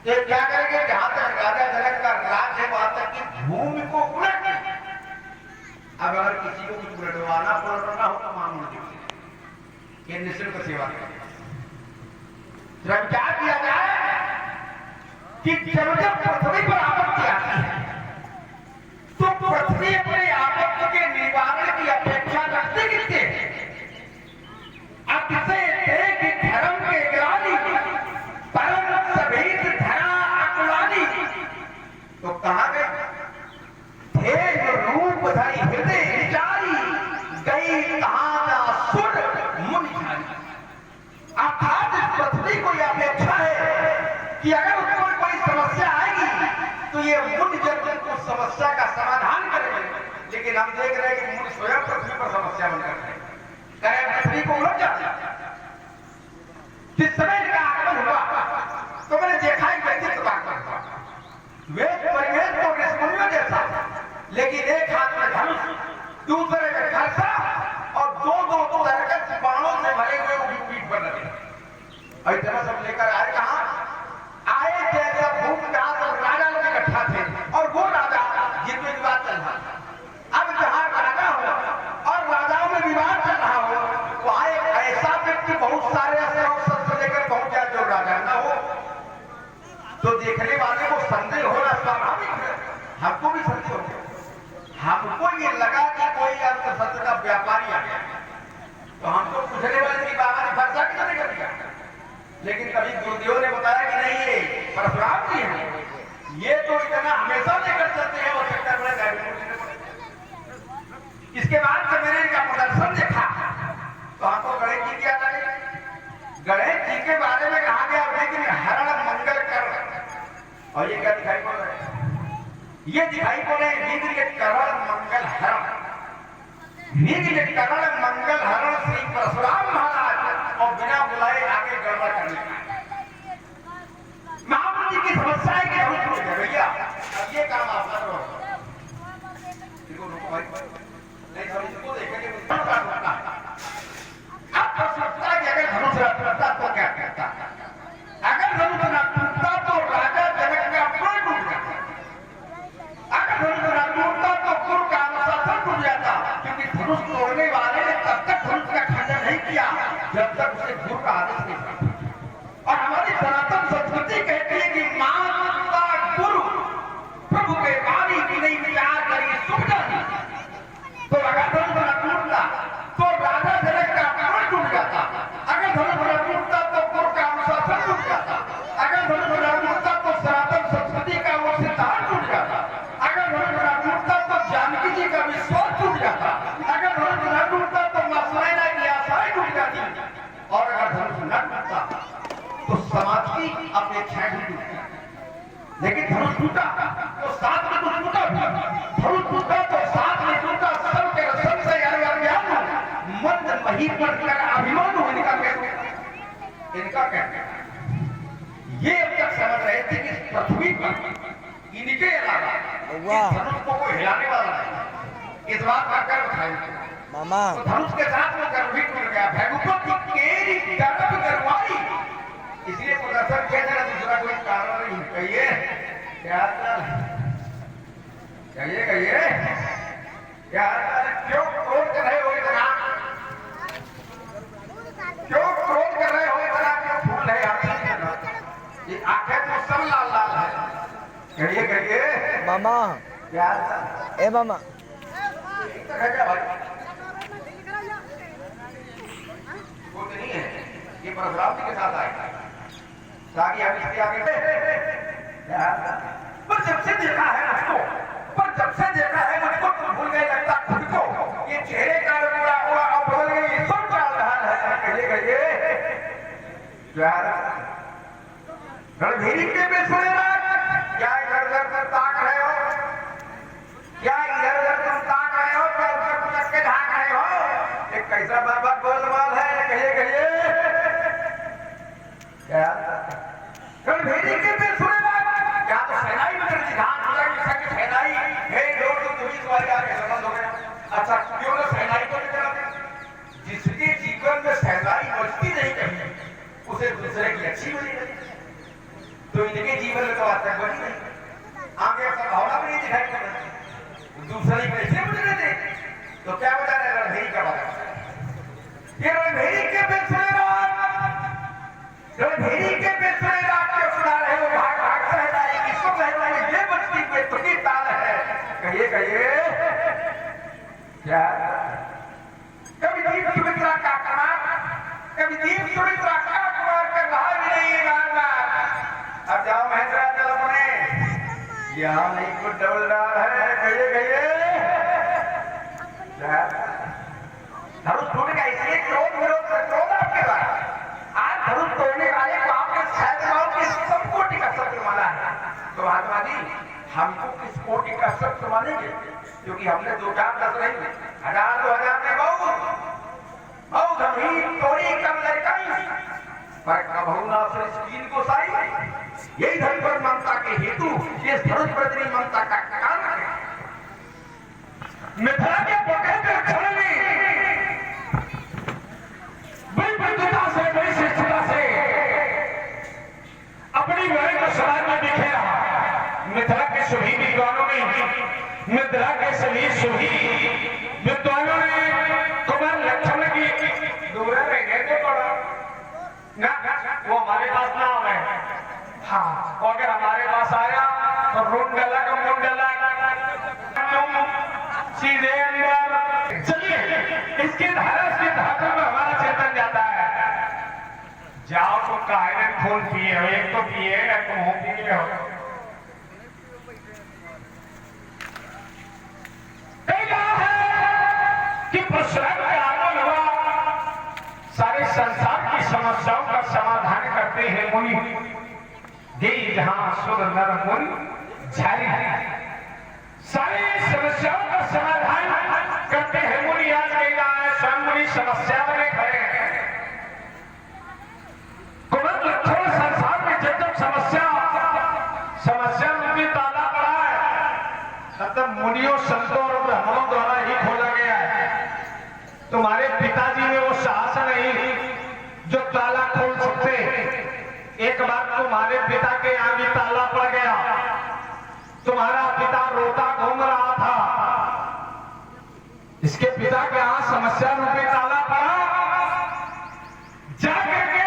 तो क्या करेंगे, जहां तक राजा जनक का राज है वहां तक की भूमि को उलट। अब अगर किसी को कुछ उलटवाना पलटवाना हो तो मामूली ये निःशुल्क सेवा करें। क्या किया जाए कि जब जब पृथ्वी पर आपत्ति आती है तो पृथ्वी अपने आपत्ति के निवारण की अपेक्षा रखते किससे? अतिशय देख धर्म के ग्लानि परम सभेद धरा अकुलानी। तो कहा गए भेद रूप धरी हृदय विचारी गई कहा सुर मुनि झारी। अर्थात इस पृथ्वी को यह अपेक्षा है कि अगर उसको कोई समस्या आएगी तो ये मुनि जन को समस्या का समाधान करेंगे। लेकिन हम देख रहे हैं कि मुनि स्वयं पृथ्वी पर समस्या बनकर रहे पृथ्वी को उलट जाता। जिस समय इनका आगमन हुआ तो मैंने देखा एक व्यक्तित्व का आगमन हुआ, वेद परिवेद तो ऋषिमुनियों जैसा, लेकिन एक हाथ में धनुष दूसरे में खरसा और दो तरकस बाणों से भरे हुए उनकी पीठ पर लगे। इतना सब लेकर आए कहा आए जैसा भूख का सब राजा लोग इकट्ठा थे और वो राजा जिनमें विवाद चल रहा था। अब जहां राजा हो और राजाओं में विवाद चल रहा हो वहां एक ऐसा व्यक्ति बहुत सारे शस्त्र लेकर पहुंच जाए जो राजा ना हो तो देखने वाले को संदेह होना स्वाभाविक है। हमको भी संदेह हो, हमको ये लगा कि कोई अस्त्र शस्त्र का व्यापारी आ गया तो हमको पूछने वाले की बाबा ने फर्जा क्यों नहीं कर दिया। लेकिन कभी गुरुदेव ने बताया कि नहीं ये परशुराम जी है, ये तो इतना हमेशा लेकर चलते हैं वो चक्कर में। इसके बाद जब मैंने इनका प्रदर्शन देखा तो हमको गणेश जी क्या लगे, गणेश जी के बारे में कहा गया लेकिन हरण मंगल कर। और ये क्या दिखाई पड़ रहा है, ये दिखाई पड़ रहे विघ्न के करण मंगल हरण, विघ्न के करण मंगल हरण श्री परशुराम महाराज और बिना बुलाए आगे गड़बड़ करने का। महामुनि जी की समस्या है कि हम शुरू है भैया अब ये काम आप कर रहे हो, रुको भाई नहीं सब इसको देखेंगे अब प्रश्न है कि अगर धनुष टूटता तो क्या कहता, अगर धनुष न टूटता तो राजा जनक का प्राण टूट जाता, अगर धनुष न टूटता तो कुल का अनुशासन टूट जाता। क्योंकि धनुष तोड़ने वाले ने तब तक धनुष का खंडन नहीं किया जब तक उसे गुरु का आदेश नहीं था। और हमारी सनातन संस्कृति कहती है कि माता गुरु प्रभु के वाणी की नहीं विचार करी सुख जाती। तो अगर धनुष न टूटता तो राजा जनक का प्राण टूट जाता, अगर धनुष न टूटता तो गुरु का अनुशासन टूट जाता, अगर धनुष न टूटता तो सनातन संस्कृति का वो सिद्धांत टूट जाता, अगर धनुष न टूटता तो जानकी जी का विश्वास टूट जाता, अगर धनुष न टूटता तो मां सुनैना की आशाएं टूट जाती, और अगर धनुष न टूटता तो समाज की अपेक्षाएं भी टूट जाती। लेकिन धनुष टूटा तो साथ में कुछ टूटा, धनुष टूटा तो साथ में टूटा सब के रसन से मंद मही पर कर अभिमान हो। इनका कहना ये अब तक समझ रहे थे कि पृथ्वी पर इनके अलावा धनुष को कोई हिलाने वाला नहीं। इस बात का गर्व था मामा, तो धनुष के साथ में गर्भित मिल गया भैगुपति केरी गर्भ गरवाई। इसलिए प्रदर्शन किया जाए दूसरा कोई कारण नहीं। कहिए क्या कहिए क्या क्यों क्रोध कर रहे हो इतना, क्यों क्रोध कर रहे हो इतना, क्यों फूल है ये आंखें तो सब लाल लाल है। कहिए मामा क्या ए मामा क्या भाई वो तो नहीं है, ये परशुराम जी के साथ आएगा ताकि हम इसके आगे पर जब से देखा है मुझको, पर जब से देखा है मुझको तो भूल गए लगता खुद को, ये चेहरे का उड़ा उड़ा और बदल गई सब चाल रहा है। कहिए क्या रणधीरी के में सुने क्या इधर उधर ताक रहे हो, क्या इधर उधर तुम ताक रहे हो, क्या उधर पुलक के ढाक रहे हो, एक कैसा बाबा गोलमाल है। कहिए क्या रणधीरी के में सुने क्या तो सेनाई में कर ध्यान हो जाए कि सेनाई हे लोग तो तुम्ही तुम्हारे आगे संबंध हो गया। अच्छा क्यों ना सेनाई को नहीं करा, जिसके जीवन में सेनाई बचती नहीं कहीं उसे दूसरे की अच्छी मिली नहीं। तो इनके जीवन में तो आज तक बनी नहीं, आगे अपना भावना भी नहीं दिखाई पड़ती, दूसरा ही कैसे बदले थे? तो क्या बता रहे रणभेरी का बात? ये रणभेरी के बेसुरे रात के सुना रहे हो, भाग भाग सहता है, किसको कहता है? ये बचती बेसुरी की ताल है। कहिए क्या? कभी दीप सुमित्रा का कमाल, कभी दीप सुमित्रा का कुमार कर रहा भी नहीं बार। अब जाओ महेंद्राचल अपने, यहाँ नहीं कुछ डबल डाल है। कहिए धनुष टूटेगा, इसलिए क्रोध आपके पास। आज धनुष तोड़ने वाले को आपके सहस्राओं के सब कोटि का शस्त्र माना है। तो महात्मा जी हमको किस कोटि का शस्त्र मानेंगे? क्योंकि हमने 2 4 10 नहीं, 1000 2000 में बहुत गंभीर तोड़ी कम लड़काई पर कभू ना स्कीन को साई। यही धन पर ममता के हेतु ये धनुष प्रति ममता का कारण है। मिथिला के पकड़ के क्षण में बड़ी बंधुता से, बड़ी श्रेष्ठता से अपनी लड़ाई को समाज में बिखेरा। मिथिला के सभी विद्वानों ने, मिथिला के सभी विद्वानों ने कुमार लक्षण की दूर रहने को पड़ा ना, वो हमारे पास ना आवे। हाँ, और अगर हमारे पास आया तो मुंडला सीधे अंदर। चलिए इसके धातु में हमारा चेतन जाता है। जाओ तो काहे खून पिए हो, एक तो पिए या तुम हो पिए हो। कि परशुराम का आगमन हुआ, सारे संसार की समस्याओं का समाधान करते हैं मुनि। दे जहां सुर नर मुनि झारी, सारी समस्याओं का समाधान करते हैं मुनि। आज स्वयं मुनि समस्या बने खड़े हैं। कुमार लक्षण संसार में जब समस्या रूपी ताला पड़ा है, तब मुनियों संतों और ब्राह्मणों द्वारा ही खोला गया है। तुम्हारे पिताजी में वो साहस नहीं जो ताला खोल सकते। एक बार तुम्हारे पिता के यहाँ भी ताला पड़ गया, तुम्हारा पिता रोता घूम रहा था, इसके पिता के यहाँ समस्या रूपी ताला पड़ा। जाकर के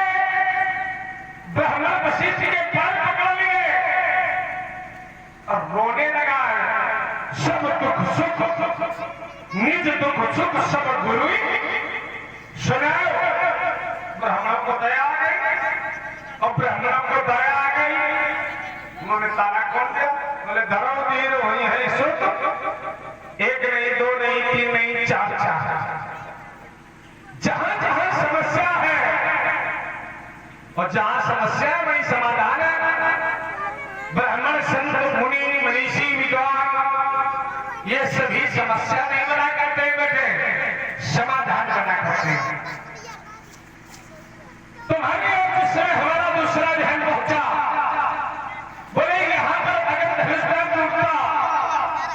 ब्राह्मण वशिष्ठ के पैर पकड़ लिए और रोने लगा। सब दुख सुख निज दुख सुख सब गुरु सुनाओ। ब्राह्मणों को दया आ गई और ब्राह्मणों को दया आ गई। उन्होंने ताला खोल दिया, बोले धर्म वीर वही है सुख, 1 नहीं 2 नहीं 3 नहीं 4 जहां जहां समस्या है और जहां समस्या है वही समाधान है। ब्राह्मण संत मुनि मनीषी विद्वान ये सभी समस्या नहीं बना करते बैठे, समाधान बना करते। तुम्हारी ओर से हमारा दूसरा ध्यान पहुंचा। बोले यहां पर अगर धनुष टूटता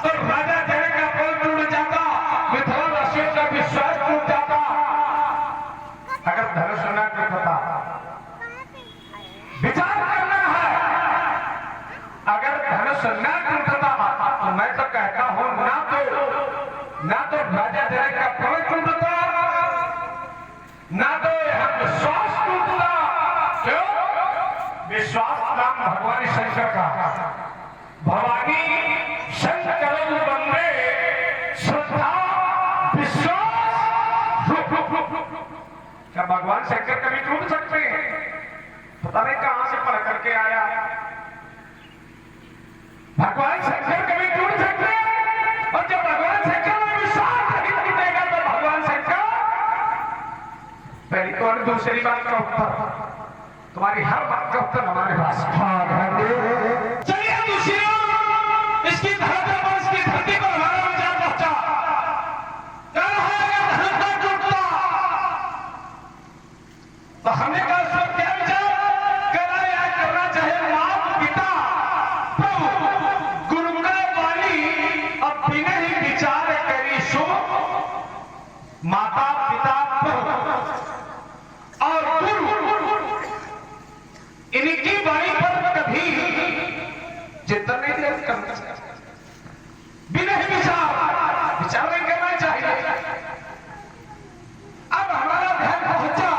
तो राजा जनक का पल टूट जाता, मिथिला वासियों का विश्वास टूट जाता। अगर धनुष न टूटता, विचार करना है। अगर धनुष न टूटता तो मैं तो कहता हूं ना तो राजा जनक का पल टूटता, ना तो यहां विश्वास टूटता। क्यों? विश्वास नाम भगवान शंकर का। भवानी शंकर बंदे श्रद्धा विश्वास। क्या भगवान शंकर कभी टूट सकते हैं? पता नहीं कहां से पढ़ करके आया। भगवान शंकर कभी टूट सकते हैं, और जब भगवान शंकर में विश्वास नहीं टूटेगा तो भगवान शंकर। पहली तो दूसरी बात का उत्तर, तुम्हारी हर बात का उत्तर हमारे पास। चलिए दूसरी इसकी धरती पर, इसकी धरती पर हमारा विचार पहुंचा। तो हमने कहा उस वक्त क्या विचार करना चाहे माता पिता प्रभु गुरु का वाणी और बिना ही विचार करी सो। माता पिता प्रभु और गुरु इनकी वाणी पर कभी विचार नहीं करना चाहिए। अब हमारा ध्यान पहुंचा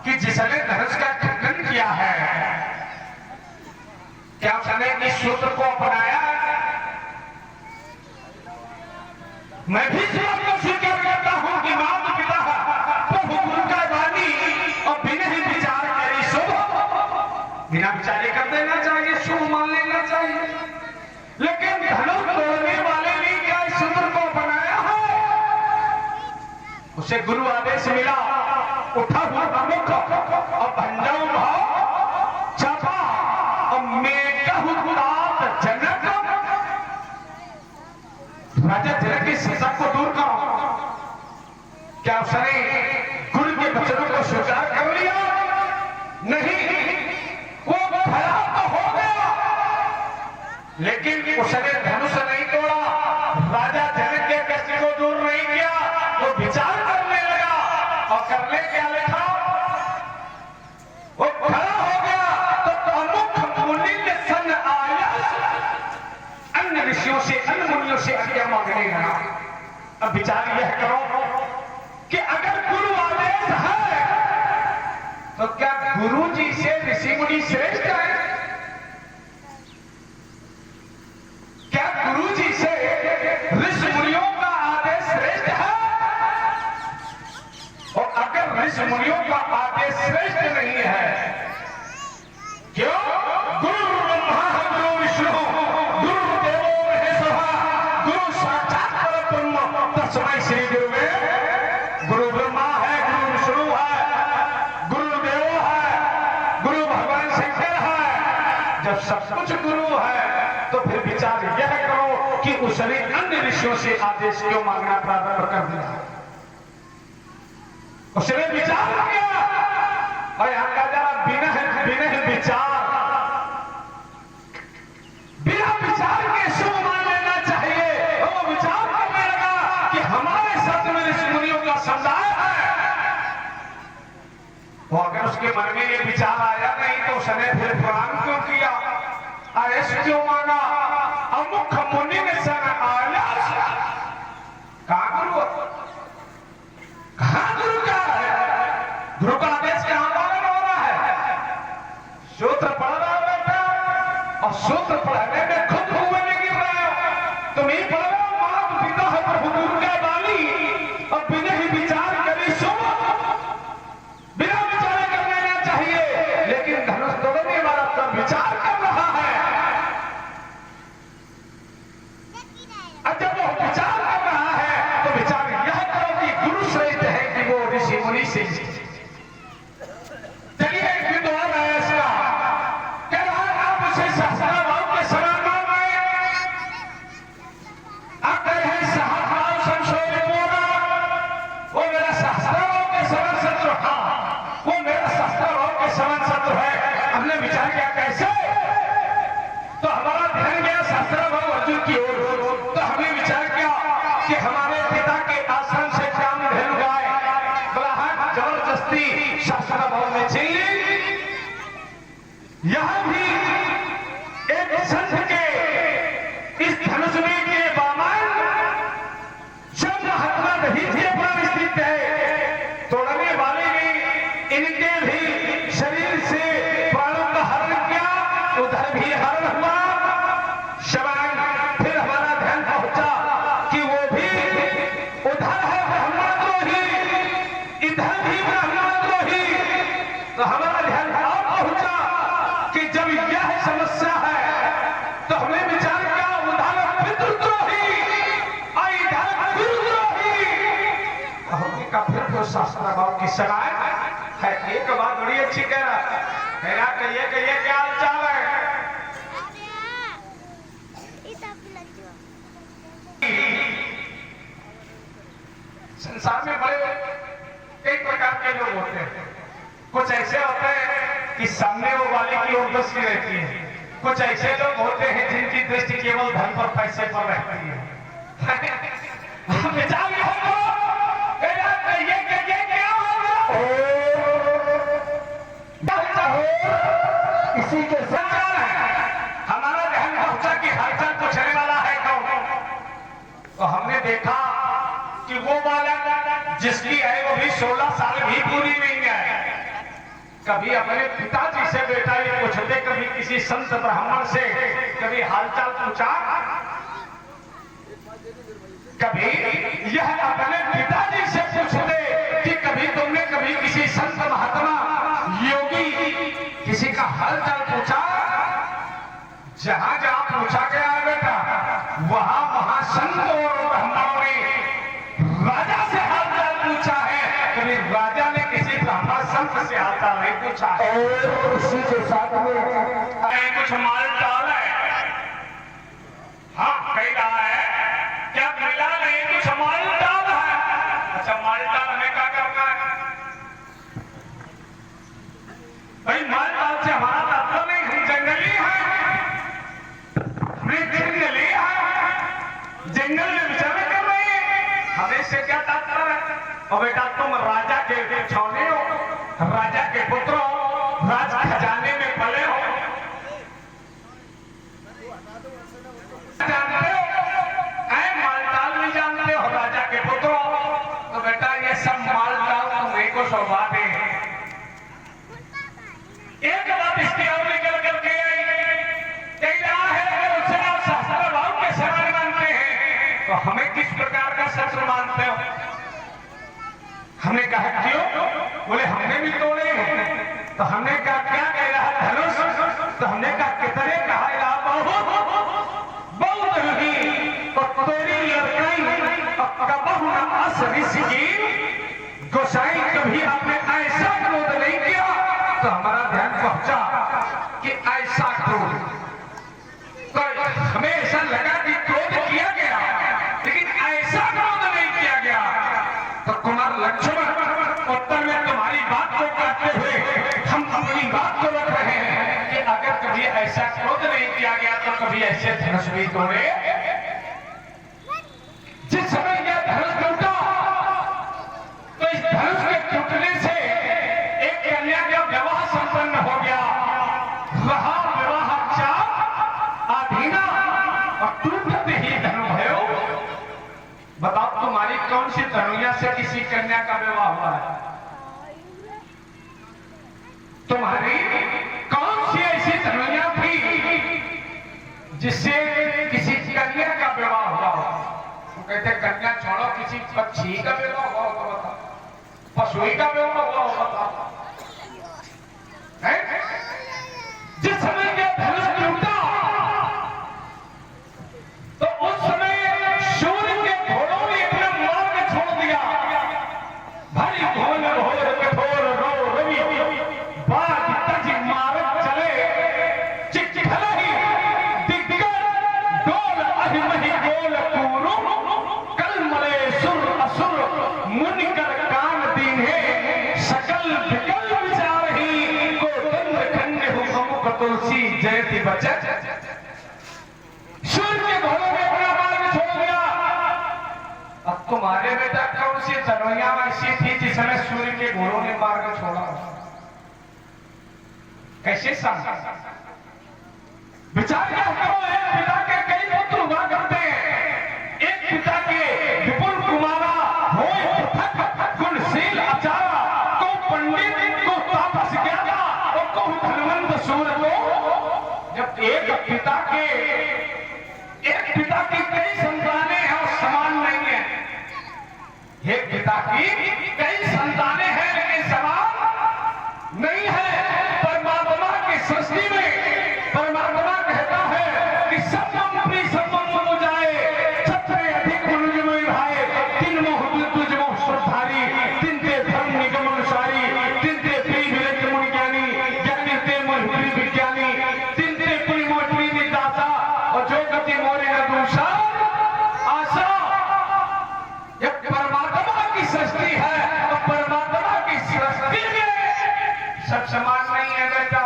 कि जिसने धनुष का खंडन किया है, क्या उसने इस सूत्र को अपनाया? मैं भी इस बात को स्वीकार करता हूं कि माता पिता प्रभु गुरु का वाणी और बिना ही विचार करे शुभ, बिना विचारे कर देना चाहिए, शुभ मान लेना चाहिए। लेकिन धनुष तोड़ने वाले ने क्या इस सूत्र को अपनाया है? उसे गुरु आदेश मिला, उठा हुआ प्रमुख और भंडाओ भाव चापा और मेघहुतात जनक, राजा जनक की सजा को दूर करो। क्या उसने गुरु के वचनों को स्वीकार कर लिया? नहीं, वो भला तो हो गया, लेकिन उसने धनुष नहीं तोड़ा, राजा जनक के कष्ट को दूर नहीं किया। वो विचार करने लगा और करने क्या लिखा, वो खड़ा हो गया तो प्रमुख मुनि के सन आया, अन्य ऋषियों से, अन्य मुनियों से आज्ञा मांगने लगा। अब विचार यह करो कि अगर गुरु आदेश है तो क्या गुरु जी से ऋषि मुनि श्रेष्ठ है? क्या गुरु जी से ऋषि मुनियों का आदेश श्रेष्ठ है? और अगर ऋषि मुनियों का आदेश श्रेष्ठ नहीं है, क्यों? गुरु ब्रह्मा गुरु विष्णु गुरु देवो महेश्वरः, गुरु साक्षात परब्रह्म तस्मै श्री गुरुवे। गुरु ब्रह्मा है, गुरु विष्णु है, गुरु देव है, गुरु भगवान शंकर है। जब सब कुछ गुरु है तो फिर विचार यह करो कि उसने अन्य ऋषियों से आदेश क्यों मांगना प्रारंभ कर दिया? उसने विचार किया, और यहां का जरा बिना विचार, बिना विचार के शुभ मान लेना चाहिए। और वो विचार करने लगा कि हमारे साथ में ऋषि मुनियों का समुदाय है। वो अगर उसके मन में ये विचार आया नहीं तो उसने फिर प्रणाम क्यों किया, आयस क्यों मांगा? अमुख मुनि ने सन आया, कहां गुरु, कहां गुरु का है? गुरु का आदेश कहां पालन हो रहा है? सूत्र पढ़ रहा हो बेटा, और सूत्र पढ़ने में खुद हुए में गिर रहे हो। तुम ही पढ़ रहे हो, माता पिता है प्रभु गुरु का वाणी और बिना ही विचार करे शुभ, बिना विचार कर लेना चाहिए। लेकिन धनुष तोड़ने वाला तब विचार कर रहा है। जब वो विचार कर रहा है तो विचार यह करो कि गुरु श्रेष्ठ है कि वो ऋषि मुनि श्रेष्ठ। चलिए एक विद्वान है इसका, कह रहा है आप उसे शास्त्राभाव के समान मान रहे, आप कह रहे हैं शास्त्राभाव संशय बोला, वो मेरा शास्त्राभाव के समान शत्रु, हाँ वो मेरा शास्त्राभाव के समान शत्रु है। हमने विचार किया कैसे, तो हमारा ध्यान गया शास्त्राभाव अर्जुन की ओर। तो हमने विचार किया कि हमारे पिता के आश्रम से काम धेनु गाय बलाहट जबरदस्ती शास्त्राभाव में छीन ली। यहां भी एक संत के इस धनुष में के वामन जब महात्मा नहीं थे प्राण स्थित है, तोड़ने वाले ने इनके भी शरीर से प्राणों का हरण किया, उधर भी हरण हुआ। शवान फिर हमारा ध्यान पहुंचा कि वो भी उधर है ब्रह्मद्रोही, इधर भी ब्रह्मद्रोही। तो हमारा ध्यान और पहुंचा कि जब यह समस्या है तो हमने विचार किया उधर पितृद्रोही और इधर गुरुद्रोही। होने का फिर तो शास्त्राभाव की सलाह है। एक बात बड़ी अच्छी कह रहा, कहिए क्या हाल चाल है? संसार में बड़े कई प्रकार के लोग होते हैं। कुछ ऐसे होते हैं कि सामने वो वाले की ओर दृष्टि रहती है, कुछ ऐसे लोग होते हैं जिनकी दृष्टि केवल धन पर पैसे पर रहती है। विचार ये इसी के साथ हमारा ध्यान पहुंचा कि हालचाल पूछने वाला है कौन? तो हमने देखा कि वो बालक जिसकी है वो भी 16 साल भी पूरी नहीं है। कभी अपने पिताजी से बेटा ये पूछते, कभी किसी संत ब्राह्मण से कभी हालचाल पूछा, कभी यह अपने पिताजी से पूछते कि कभी तुमने कभी किसी संत महात्मा योगी किसी का हालचाल पूछा? जहां जहां पूछा गया है बेटा, वहां महासंत और ब्राह्मणों ने राजा से हालचाल पूछा है, कभी राजा ने किसी ब्राह्मण संत से हालचाल नहीं पूछा है। और इसी के साथ में कुछ माल डाल है, हाँ कही रहा है, क्या मिला नहीं, कुछ माल डाल है। अच्छा माल डाल हमें क्या करना है भाई? माल डाल से हमारा मतलब नहीं, हम जंगली हैं, जंगली है, जंगल में विचरण कर रहे हैं, हमें से क्या तात्पर्य है? और बेटा तुम राजा के छौने हो, राजा के पुत्र हो, राज खजाने में पले हो, जानते हो मालटाल नहीं जानते हो, राजा के पुत्र हो, तो बेटा ये सब मालटाल तुम्हें को शोभा दे। एक बात इसकी और निकल करके तो हमें किस प्रकार का शस्त्र मानते हो? हमने कहा क्यों? बोले हमने भी तोड़े हैं। तो हमने कहा क्या कह रहा धनुष? तो हमने कहा कितने कहा बहुत नहीं तो तोरी लड़काई कबहू न असरिसगी। गोसाई कभी आपने ऐसा क्रोध नहीं किया। तो हमारा ध्यान पहुंचा कि ऐसा क्रोध, तो हमें ऐसा लगा कि क्रोध किया गया, लेकिन ऐसा क्रोध नहीं किया गया। तो कुमार लक्ष्मण उत्तर में तुम्हारी बात को कहते हुए हम अपनी बात को रख रहे हैं कि अगर कभी ऐसा क्रोध नहीं किया गया तो कभी ऐसे धनुष भी तोड़े। जिस समय यह धनुष टूटा तो इस धनुष के टूटने से एक कन्या का विवाह संपन्न हो गया। रहा विवाह चाप आधीना और टूटते ही धनु भयो। बताओ तुम्हारी कौन सी तनुया से किसी कन्या का विवाह हुआ है? तुम्हारी कौन सी ऐसी तनुया थी जिससे किसी कन्या का विवाह हुआ हो? तो कहते कन्या छोड़ो, किसी पक्षी का विवाह हुआ हो तो बताओ, पशु का विवाह हुआ हो बताओ। जिस समय यह धनुष टूटा तो उस समय सूर्य के घोड़ों ने अपना मार्ग छोड़ दिया। भरी घोल घोर कठोर रो रवि बाज तज मारत चले चिखलहि दिग्गज डोल अहिमहि गोल पूरु कल मले सुर असुर मुनि कर कान दीन्हे सकल विकल विचारहि को दंड खंड हुकम तुलसी जयति बचत। सूर्य के घोड़ों ने अपना मार्ग छोड़ दिया। अब तुम्हारे बेटा कौन सी तनुया ऐसी थी जिसने सूर्य के घोड़ों ने मार्ग छोड़ा? कैसे समझा? विचार क्या करो, एक पिता के कई पुत्र हुआ करते हैं। एक पिता के विपुल कुमारा होय पृथक गुणशील आचारा, को पंडित को तापस ज्ञाता और को धनवंत सूर को। जब एक पिता की कई संतानें हैं और समान नहीं है। एक पिता की कई संतानें हैं लेकिन समान नहीं है। परमात्मा की सृष्टि में परमात्मा कहता है कि सब अपनी संबंध हो जाए, छत्र अधिक मनुज में भाए, तीन मोह तुझ मोह श्रद्धारी, तीन ते धर्म निगम अनुसारी, तीन ते प्रिय विरक्त मुनि ज्ञानी, ज्ञानी ते मोह प्रिय विज्ञानी, तीन ते प्रिय मोह प्रिय निदाता और जो गति मोरे न दूषा आशा। ये परमात्मा की सृष्टि है, तो परमात्मा की सृष्टि में सब समान नहीं है बेटा।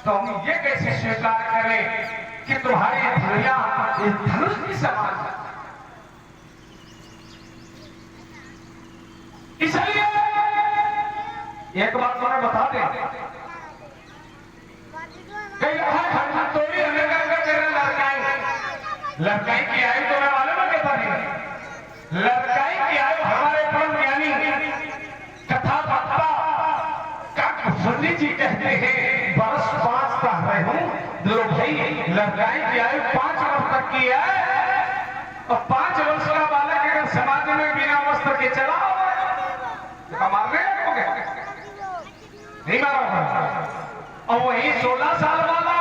तो हम ये कैसे स्वीकार करें कि तुम्हारी धनुया इस धनुष की समान है? इसलिए एक बात तो मैं बता दें, कई तोड़ी हमें लड़काई की आयु तो मैं मालूम है कहता नहीं। लड़काई के आए हमारे परम ज्ञानी कथा वक्ता काकभूषणी जी कहते हैं वर्ष 5 का रहे हूं लो भाई लड़काई के आयु 5 वर्ष तक की है और 5 वर्ष का बालक अगर समाज में बिना वस्त्र के चला तो मारने लगोगे नहीं मारोगे। और वही 16 साल वाला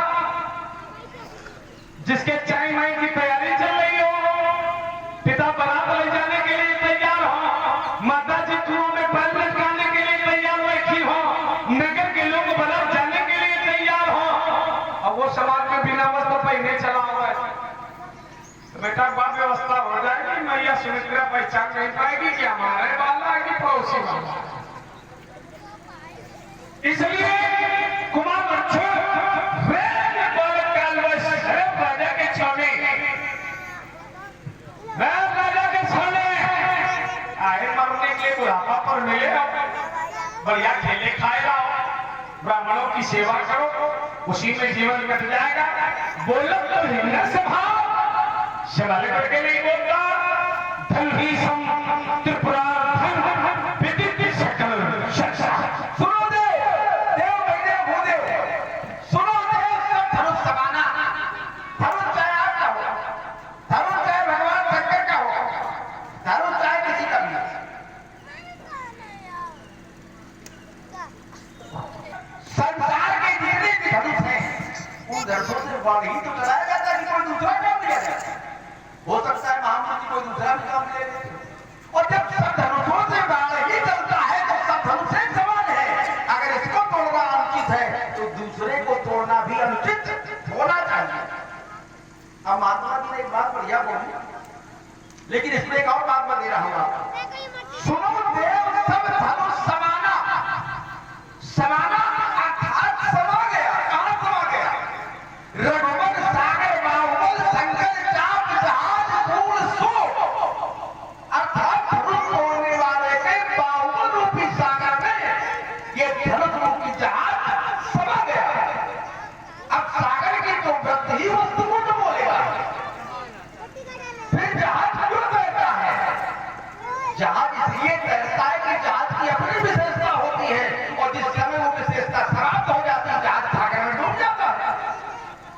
जिसके चाय माई की तैयारी चल रही हो, पिता बारात ले जाने के लिए तैयार हो, माता जी कुओं में पैर लटकाने के लिए तैयार बैठी हो, नगर के लोग बारात जाने के लिए तैयार हो और वो समाज में बिना वस्त्र पहने चला हुआ है तो बेटा बात व्यवस्था हो जाएगी। मैया सुमित्रा पहचान नहीं पाएगी कि हमारे वाला है कि पड़ोसी वाला। इसलिए कुमार बच्चों बुढ़ापा पर मिले बढ़िया खेले खाए लाओ, ब्राह्मणों की सेवा करो, उसी में जीवन कट जाएगा। बोलो तो हिंदा सभा सवाल करके नहीं बोलता धन ही सम त्रिपुरा धन विदित सकल शक्षा। सुनो देव देव भैदेव भूदेव सुनो देव सब धनुष समाना। धनुष चाहे आपका हो, धनुष चाहे भगवान शंकर का हो, धनुष चाहे किसी का भी। संसार के जितने भी धनुष हैं उन धनुषों से बाढ़ ही तो चलाया जाता है कि कोई दूसरा काम लिया जाता है। हो सकता है महामंत्री कोई दूसरा भी काम ले ले और जब सब धनुषों से बाढ़ ही चलता है तो सब धनुष एक समान है। अगर इसको तोड़ना अनुचित है तो दूसरे को तोड़ना भी अनुचित होना चाहिए। अब महात्मा जी ने एक बात बढ़िया बोली लेकिन इसमें एक और बात मैं दे रहा हूं आपको। सुनो देव सब धनुष समाना। समाना अर्थात समा गया। कहां समा गया? रघुवर सागर बाहुबल संकल चाप जहाज कूल सो अर्थात धनुष तोड़ने वाले के बाहुबल रूपी सागर में ये धनुष रूपी जहाज समा गया। अब सागर की तो वृत्ति ही वस्तु को तो बोलेगा, फिर जहाज क्यों तैरता है? जहाज इसलिए तैरता है कि जहाज की अपनी विशेषता होती है और जिस समय वो विशेषता समाप्त हो जाती है जहाज सागर में डूब जाता है।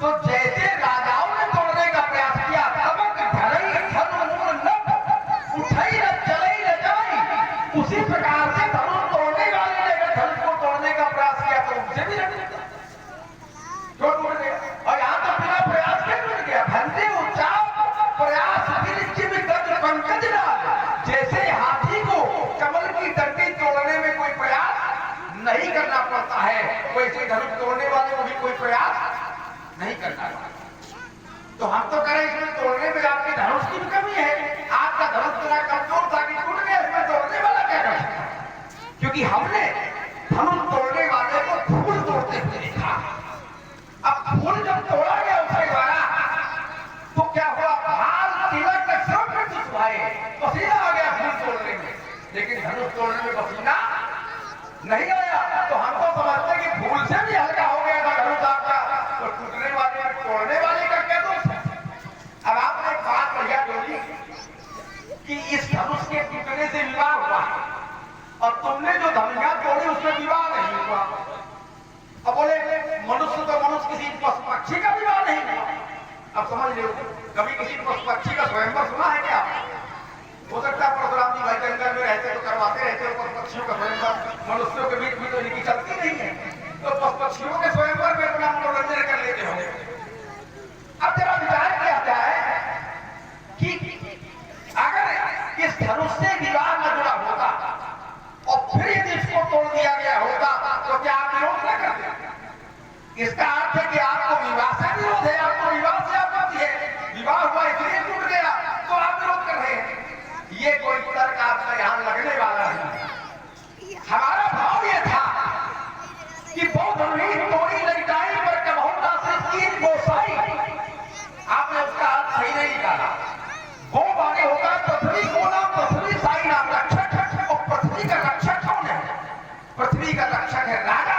तो जैसे राजाओं ने तोड़ने का प्रयास किया तबक धरई धर्म मूल न उठई न चलई न जाई, उसी प्रकार से धनुष तोड़ने वाले ने अगर धनुष को तोड़ने का प्रयास किया तो उनसे भी टूट गया। और यहाँ तो बिना प्रयास के टूट गया। भंते उच्चाप प्रयास पंकज डाल। जैसे हाथी को कमल की डंडी तोड़ने में कोई प्रयास नहीं करना पड़ता है वैसे धनुष तोड़ने वाले को भी कोई प्रयास नहीं करना पड़ता। तो हम तो करें इसमें तोड़ने में आपके धनुष की भी कमी है। आपका धनुष इतना कमजोर था कि टूट गया, इसमें तोड़ने वाला क्या कर सकता? क्योंकि हमने धनुष तोड़ने वाले को फूल तोड़ते हुए देखा। अब फूल जब तोड़ा गया उसके द्वारा तो क्या हुआ? भाल तिलक सब कुछ हुआए, पसीना आ गया फूल तोड़ने में, लेकिन धनुष तोड़ने में पसीना नहीं आया। तो हम तो समझते कि फूल से भी हल्का हो गया था धनुष आपका, तो टूटने वाले और तोड़ने वाले का क्या दोष है? अब आपने एक बात बढ़िया बोली कि इस धनुष के टूटने से विवाह हुआ और तुमने जो धनुषा तोड़ी उसमें विवाह नहीं हुआ। अब बोले मनुष्य तो मनुष्य किसी पशु पक्षी का विवाह नहीं हुआ। अब समझ लो कभी किसी पशु पक्षी का स्वयंवर सुना है क्या? हो सकता है परशुराम जी भाई जंगल में रहते तो करवाते रहते हो पशु पक्षियों का स्वयंवर। मनुष्यों के बीच में तो इनकी चलती नहीं है, तो पशु पक्षियों के स्वयंवर में अपना मनोरंजन कर लेते होंगे। अब जरा विचार किया जाए कि अगर इस धनुष से विवाह न जुड़ा होता और फिर यदि इसको तोड़ दिया गया होता तो क्या आप विरोध न करते? इसका अर्थ है कि आपको विवाह से विरोध है, आपको विवाह से आपत्ति है। विवाह हुआ इसलिए टूट गया तो आप विरोध कर रहे हैं। ये कोई तर्क आपका यहाँ लगने वाला नहीं। हमारा भाव ये था कि बहुत तोड़ी लड़काई पर कबहुता से तीन गोसाई। आपने उसका अर्थ सही नहीं निकाला। गो माने होगा पृथ्वी, गो नाम पृथ्वी, साई नाम रक्षक। और पृथ्वी का रक्षक कौन है? पृथ्वी का रक्षक है राजा।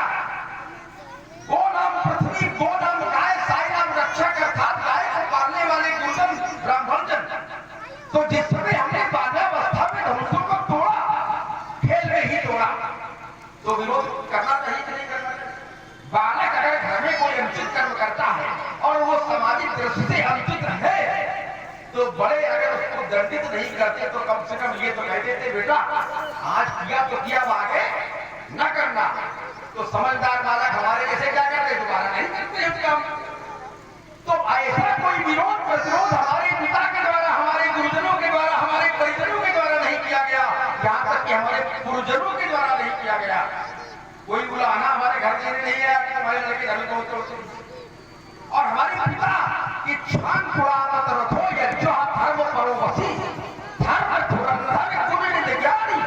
गो नाम पृथ्वी, गो नाम गाय, साई नाम रक्षक अर्थात गाय को पालने वाले गुरुजन ब्राह्मणजन। तो जिस समय हमने बांधा तो विरोध करना चाहिए कि नहीं करना चाहिए? बालक अगर घर में कोई अनुचित कर्म करता है और वो सामाजिक दृष्टि से अनुचित है तो बड़े अगर उसको दंडित नहीं करते तो कम से कम ये तो कह देते बेटा आज किया तो किया आगे न करना। तो समझदार बालक हमारे जैसे क्या करते दोबारा नहीं करते हम काम। तो ऐसा कोई विरोध प्रतिरोध हमारे पिता के द्वारा हमारे गुरुजनों के द्वारा हमारे परिजनों के द्वारा नहीं किया गया, यहाँ तक कि हमारे गुरुजनों के द्वारा नहीं किया गया। कोई बुलाना हमारे घर देने नहीं आया कि हमारे लड़के घर में और हमारे पिता की छान पुराणत रथो यज्ञ धर्म परोवसी धर्म धुरंधर कुलीन ज्ञानी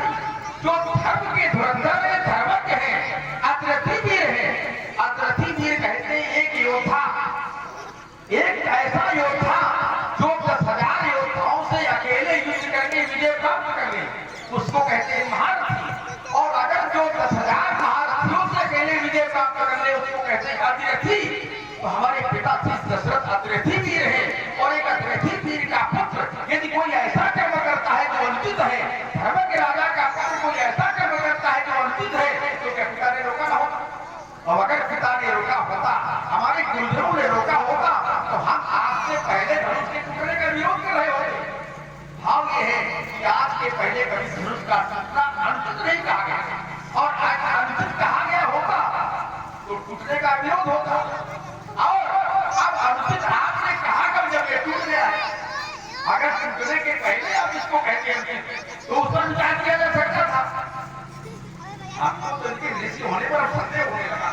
जो धर्म के धुरंधर धर्मज्ञ हैं अतिरथी वीर हैं। अतिरथी वीर कहते हैं एक योद्धा, एक ऐसा योद्धा जो 10,000 योद्धाओं से अकेले युद्ध करके विजय प्राप्त कर ले उसको कहते हैं महारथी। और अगर जो 10,000 महारथियों से अकेले विजय प्राप्त कर ले उसको कहते हैं अतिरथी। तो हमारे पिता श्री दशरथ अतिरथी वीर है और एक अतिरथी वीर का पुत्र यदि कोई ऐसा कर्म करता है जो अनुचित है, धर्म के राजा का पुत्र कोई ऐसा कर्म करता है जो अनुचित है तो क्या पिता ने रोका ना होता? और अगर पिता ने रोका होता, हमारे गुरुजनों ने रोका होता तो हम आज से पहले धनुष के टूटने का विरोध कर रहे होते। भाव ये है कि आज के पहले कभी धनुष का टूटना अनुचित नहीं कहा गया और आज अनुचित कहा गया होता तो टूटने का विरोध होता। और अब अनुचित आपने कहा कब जब ये टूट गया है, अगर टूटने के पहले आप इसको कहते हैं तो उस पर विचार किया जा सकता था। आपको तो इनके ऋषि होने पर संदेह होने लगा,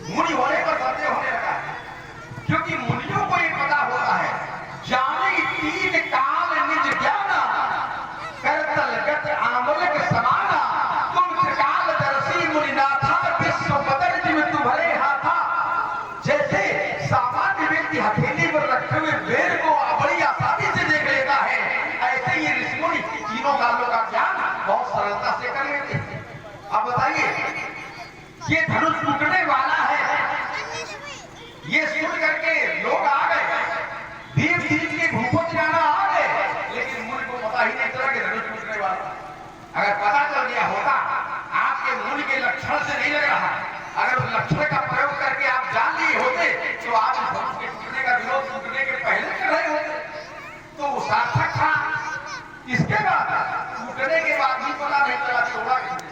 मुनि होने पर संदेह होने लगा, क्योंकि मुनियों को ये पता होता है जाने 3 काल निज ज्ञाना करतल गत आमलक समाना तुम त्रिकाल दर्शी मुनिनाथा विश्व बदल जिम तुम्हारे हाथा। जैसे सामान्य व्यक्ति हथेली पर रखे हुए बेर को बड़ी आसानी से देख लेता है, ऐसे ये ऋषि मुनि तीनों कालों का ज्ञान बहुत सरलता से कर लेते हैं। अब बताइए ये धनुष टूटने वाला है, ये सुन करके लोग आ गए, दीप दीप के भूखों जाना आ गए, लेकिन मुनि को पता ही नहीं चला कि धनुष टूटने वाला। अगर पता चल गया होता, आपके मुनि के लक्षण से नहीं लग रहा, अगर उस लक्षण का प्रयोग करके आप जान लिए होते तो आप इस धनुष के टूटने का विरोध टूटने के पहले कर रहे होते तो वो सार्थक था। इसके बाद टूटने के बाद भी पता नहीं चला तोड़ा किसने।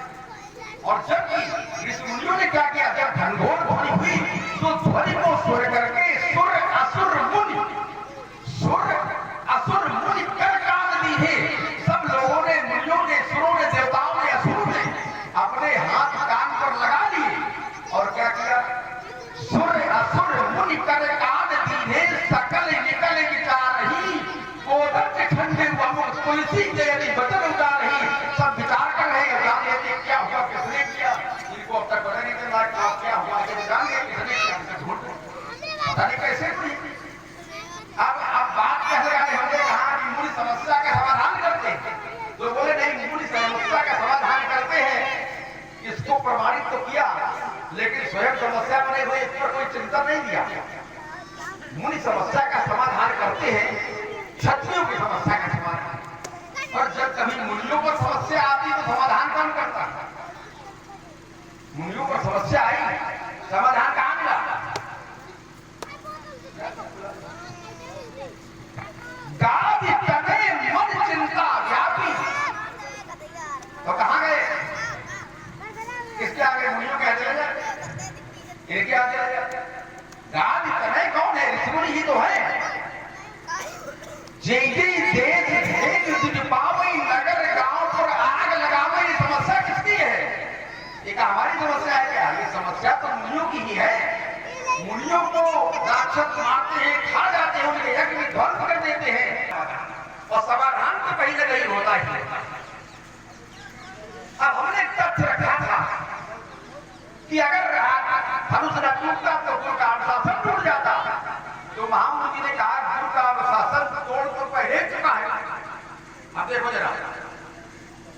और जबकि ऋषि मुनियों ने क्या किया, जब घनघोर ध्वनि हुई तो ध्वनि को सुर करके सुर असुर मुनि कर कान दी है। सब लोगों ने, मुनियों ने, सुरों ने, देवताओं ने, असुरों ने अपने हाथ कान पर लगा लिए और क्या किया, सुर असुर मुनि कर कान दीने सकल निकल विचार ही कोदंड ठंडे अमुक तुलसी जयनी बचन उतार ही। सब विचार कर रहे हैं, जान लेते क्या हुआ, किसने किया, इनको अब तक पता नहीं चल रहा क्या हुआ, जब जान लिया किसने किया, पता नहीं कैसे हुई। अब बात कह रहे हैं, हमने कहा कि मुनि समस्या का समाधान करते हैं, तो बोले नहीं मुनि समस्या का समाधान करते हैं। इसको प्रमाणित तो किया लेकिन स्वयं समस्या बने हुए इस पर कोई चिंता नहीं दिया। मुनि समस्या का समाधान करते हैं, क्षत्रियों की समस्या का समाधान। और जब कभी मुनियों पर समस्या आती तो समाधान कौन करता? मुनियों पर समस्या आई, समाधान कहां मिला? गादि तने मन चिंता व्यापी, तो कहां गए? किसके आगे? मुनियों के आगे लगा, इनके आगे लगा। गादि तने कौन है? ऋषि मुनि ही तो है। नगर गांव पर आग लगावे, ये समस्या किसकी है? ये हमारी समस्या है क्या? ये समस्या तो मुनियों की ही है। मुनियों को राक्षस मारते हैं, खा जाते हैं, उनके यज्ञ में ध्वंस कर देते हैं और समाधान तो कहीं ना कहीं होता ही। अब हमने तथ्य रखा था कि अगर धनुष न टूटता तो गुरु का अनुशासन टूट जाता। तो महामुनि जी ने कहा गुरु का अनुशासन तोड़ तो पहले चुका है। अब देखो जरा,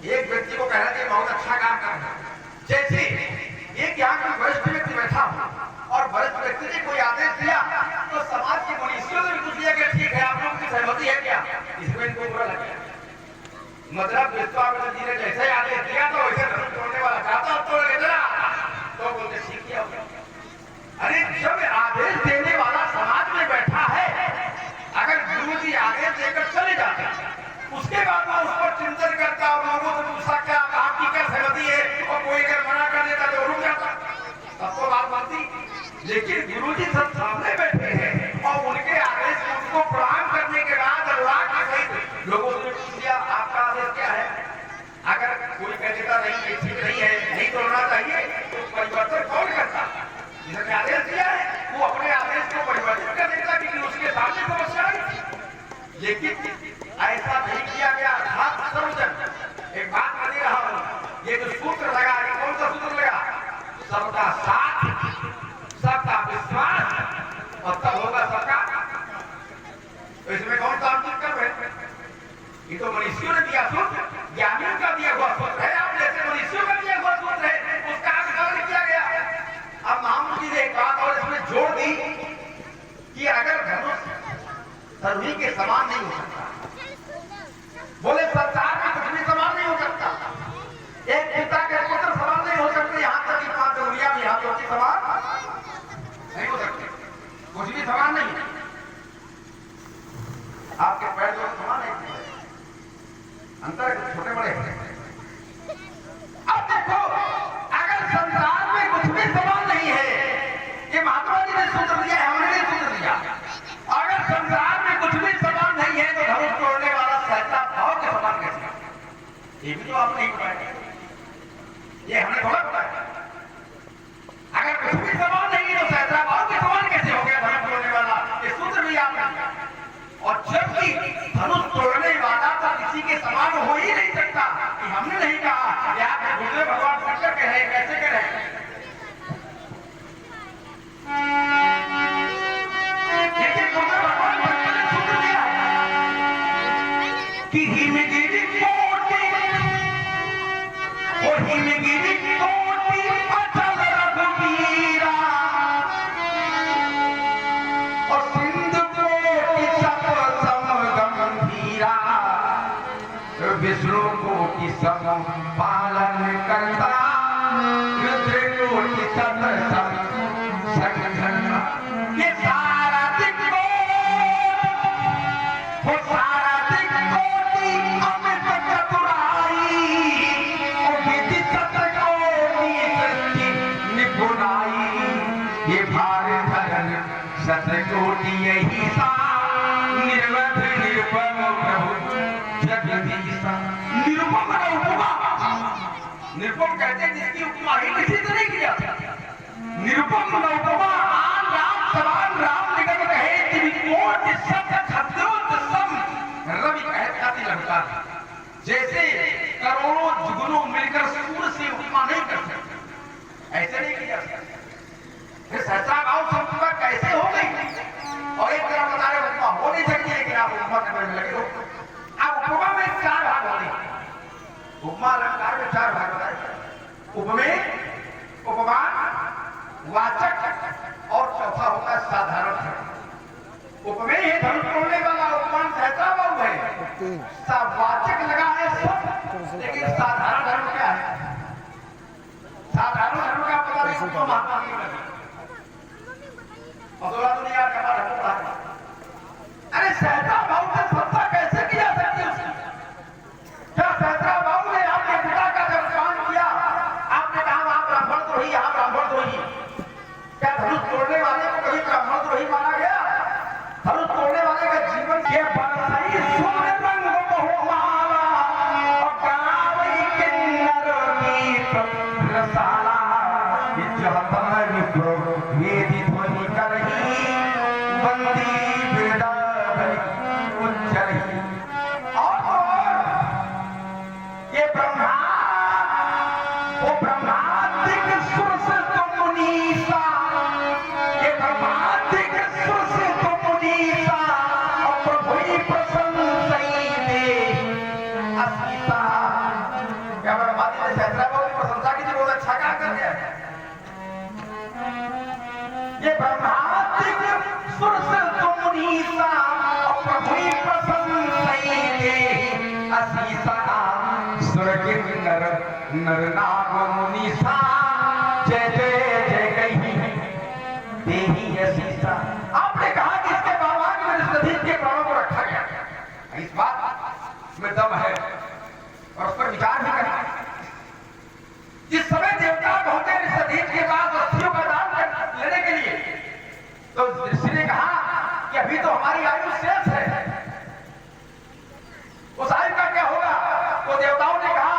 एक व्यक्ति को कहना चाहिए बहुत अच्छा काम करना। जैसे एक यहाँ कोई वरिष्ठ व्यक्ति बैठा हो और वरिष्ठ व्यक्ति ने कोई आदेश दिया तो समाज के मनुष्यों ने भी पूछ लिया कि ठीक है, आप लोगों की सहमति है क्या? इसमें इनको बुरा लग गया। मतलब विश्वामित्र जी ने जैसे आदेश दिया तो वैसे धनुष तोड़ने वाला चाहता तोड़ के चला तो बोलते सीख किया। अरे जब आदेश देने वाला समाज में बैठा है, अगर गुरु जी आदेश देकर चले जाते उसके बाद वो उस पर चिंतन करता और लोगों से पूछता क्या आपकी क्या सहमति है, और कोई अगर मना कर देता तो रुक जाता, तब तो बात बनती। लेकिन गुरु जी सब सामने बैठे हैं और उनके आदेश को उनको प्रणाम करने के बाद अनुराग के सहित लोगों से पूछ लिया आपका आदेश क्या है। अगर कोई कह देता नहीं ये ठीक नहीं है, नहीं तोड़ना चाहिए, तो परिवर्तन कौन करता? जिसने आदेश दिया है वो अपने आदेश को परिवर्तित कर देता क्योंकि उसके सामने समस्या आई। लेकिन ऐसा नहीं किया गया। अर्थात सर्वजन, एक बात बनी रहा हूं, ये जो सूत्र लगा, ये कौन सा सूत्र लगा? सबका साथ, सबका विश्वास और तब होगा सबका। तो इसमें कौन सा अंकित कर रहे? ये तो मनुष्यों ने दिया सूत्र, ज्ञानियों का दिया हुआ सूत्र है। आप जैसे मनुष्यों का दिया हुआ सूत्र है, उसका आविष्कार किया गया। अब महामुनि जी ने एक बात और इसमें जोड़ दी कि अगर धनुष सर्वी के समान नहीं हो सकता, बोले संसार में कुछ भी समान नहीं हो सकता, एक पिता के पुत्र समान नहीं हो सकते, यहाँ तक कि 5 उंगलियां भी हाथों के समान नहीं हो सकते, कुछ भी समान नहीं है। आपके पैर दोनों समान है, अंतर छोटे बड़े हैं। अब देखो, अगर संसार में कुछ भी समान नहीं है, ये महात्मा जी ने सूत्र दिया है, हमने नहीं सूत्र दिया। अगर संसार में कुछ भी समान नहीं है तो धनुष तोड़ने वाला सहसा भाव के समान कैसे? ये भी तो आप नहीं बताए, ये हमने थोड़ा बताया। अगर कुछ भी समान नहीं है तो सहसा भाव के समान कैसे हो गया धनुष तोड़ने वाला? ये सूत्र भी आपने दिया। और जबकि धनुष तोड़ने वाला तो किसी के समान हो ही नहीं सकता, कि हमने नहीं कहा, या गुरुदेव भगवान शंकर कह रहे, कैसे कह रहे? लेकिन गुरुदेव भगवान शंकर ने सूत्र दिया कि हिमगिरी कोटि, और हिमगिरी कोटि अचल रघुवीरा, और सिंधु कोटि सप सम गंभीरा, विष्णु कोटि सम पालन करता, रुद्र कोटि सत सम संघर्षा। ये सारा दिक्कोटि, वो सारा दिक्कोटि अमित चतुराई, और विधि सत कोटि सृष्टि निपुणाई, ये भार धरन सत कोटि यही सा, निर्वध निरुपम प्रभु जगदीशा। निरुपम का उपमा, निरुपम कहते हैं जिसकी उपमा ही किसी से नहीं किया। निरुपम का उपमा आन राम समान राम निगम कहे, त्रिकोट शब्द खद्योत सम रवि कहे खाती लगता। जैसे करोड़ों जुगनों मिलकर सूर्य से उपमा नहीं कर सकते, ऐसे नहीं किया। फिर सहसा भाव संपूर्ण कैसे हो गई? और एक तरफ बता रहे उपमा हो नहीं सकती, लेकिन आप उपमा करने में लगे हो। अब उपमा में 4 भाग होते हैं। उपमा अलंकार में 4 भाग बताए। उपमेय, उपमान, वाचक और चौथा होता है साधारण धर्म। उपमेय है धर्म तोड़ने वाला, उपमान सहसा भाव है, वाचक लगा है सब, लेकिन साधारण धर्म क्या है? साधारण धर्म का पता नहीं उसको महात्मा नहीं लगे। मसौला दुनिया का बात। अरे सहसा भाव से सत्ता कैसे किया सकती है? क्या सहसा भाव ने आपके पिता का जब काम किया, आपने कहा आप ब्राह्मण द्रोही, आप ब्राह्मण द्रोही, क्या धनुष तोड़ने वाले को कभी ब्राह्मण द्रोही माना गया? धनुष तोड़ने वाले का जीवन के बरसई सूर्य रंग बहुमाला, और गावई किन्नर गीत रसाला, जहतन विप्रो वेदी ध्वनि करही, बंदी वृंदावन उच्चरही। और ये ब्रह्मा, वो ब्रह्मादिक सुर से तो मुनीसा, ये ब्रह्मादिक सुर से तो मुनीसा, और प्रभु ही प्रशंसई दे अस्मिता। क्या ब्रह्मादि ने सहस्रा भाव की प्रशंसा की थी? बहुत अच्छा काम कर दिया। ये ब्रह्मादिक सुर से तो मुनीसा, और प्रभु ही प्रशंसई दे अस्मिता। सुर किन्नर नर नाग मुनीसा जय जय जय कही देही असीसा। आपने कहा कि इसके बाबा के नदीज के प्राणों को रखा गया, इस बात में दम है और उस पर विचार भी करना। जिस समय देवता पहुंचे नदीज के बाद अस्थियों का दान लेने के लिए, तो ऋषि ने कहा कि अभी तो हमारी आयु शेष है, उस आयु का क्या होगा? तो देवताओं ने कहा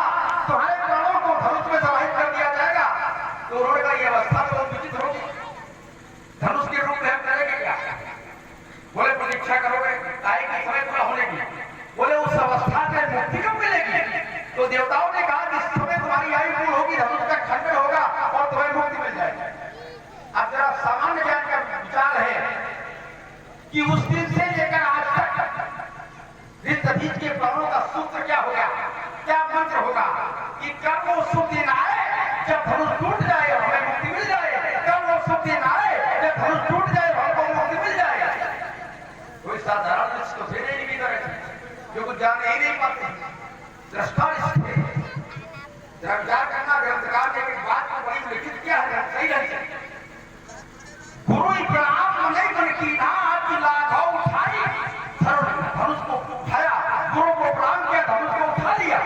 तुम्हारे प्राणों को धनुष में समाहित कर दिया जाएगा। तो उन्होंने कहा यह अवस्था तो बहुत विचित्र होगी, धनुष के रूप में हम करेंगे क्या? बोले प्रतीक्षा करोगे आय का समय पूरा होने की? बोले उस अवस्था से मुक्ति कब मिलेगी? तो देवताओं ने कहा जिस समय तुम्हारी आयु पूर्ण होगी धनुष का खंडन होगा और तुम्हें मुक्ति मिल जाएगी। अब जरा सामान्य ज्ञान का विचार है कि उस दिन से लेकर आज तक इस नदीज के प्राणों का सूत्र क्या होगा, क्या मंत्र होगा कि कब वो शुभ दिन आए जब धनुष टूट जाए और हमें मुक्ति मिल जाए, कब वो शुभ दिन आए जब धनुष टूट जाए और हमको मुक्ति मिल जाए। कोई साधारण दृष्टि तो थे नहीं की तरह जो कुछ जान ही नहीं पाते, दृष्टा थे। जरा विचार करना ग्रंथकार ने बात को बड़ी लिखित किया है, सही ढंग गुरु प्रणाम नहीं मन की नाथ लाघव उठाई, धनुष को उठाया, गुरु को प्रणाम किया, धनुष को उठा लिया,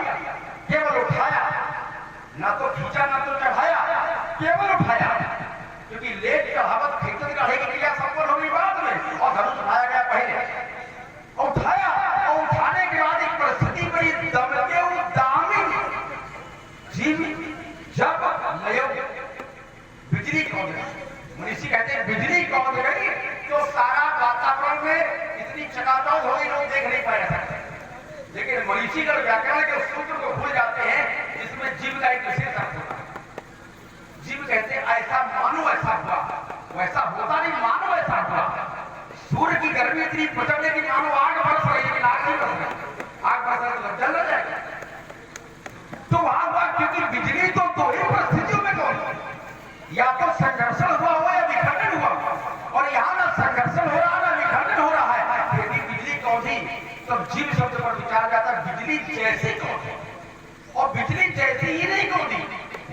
केवल उठाया, ना तो खींचा ना तो चढ़ाया, केवल उठाया। क्योंकि लेट चढ़ावत खींचन चढ़े की क्रिया संपन्न होगी बाद में और धनुष उठाया गया पहले। उठाया और उठाने के बाद एक परिस्थिति बड़ी दमके दामी जीवी जब लयो बिजली कौन गई, मनीषी कहते हैं बिजली कौन गई तो सारा वातावरण में इतनी चकाचौंध हो गई लोग देख नहीं पाए सकते। लेकिन मनीषीगढ़ व्याकरण के सूत्र को भूल जाते हैं जिसमें जीव का एक विशेष अर्थ होता है। जीव कहते हैं ऐसा मानो ऐसा हुआ, वैसा होता नहीं, मानो ऐसा हुआ। सूर्य की गर्मी इतनी प्रचंड है कि मानो आग बरस रही है, लेकिन आग नहीं बरस रही, आग बरस रही तो जल न जाएगा। तो वहां हुआ क्योंकि बिजली तो दो ही परिस्थितियों में कौन, या तो संघर्षण हुआ हो या विखंडन हुआ, और यहाँ ना संघर्षण हो रहा ना विखंडन हो रहा है। यदि बिजली कौन थी तब जीव शब्द पर विचार जाता बिजली जैसी कौन थी, और बिजली जैसी ही नहीं कौन थी।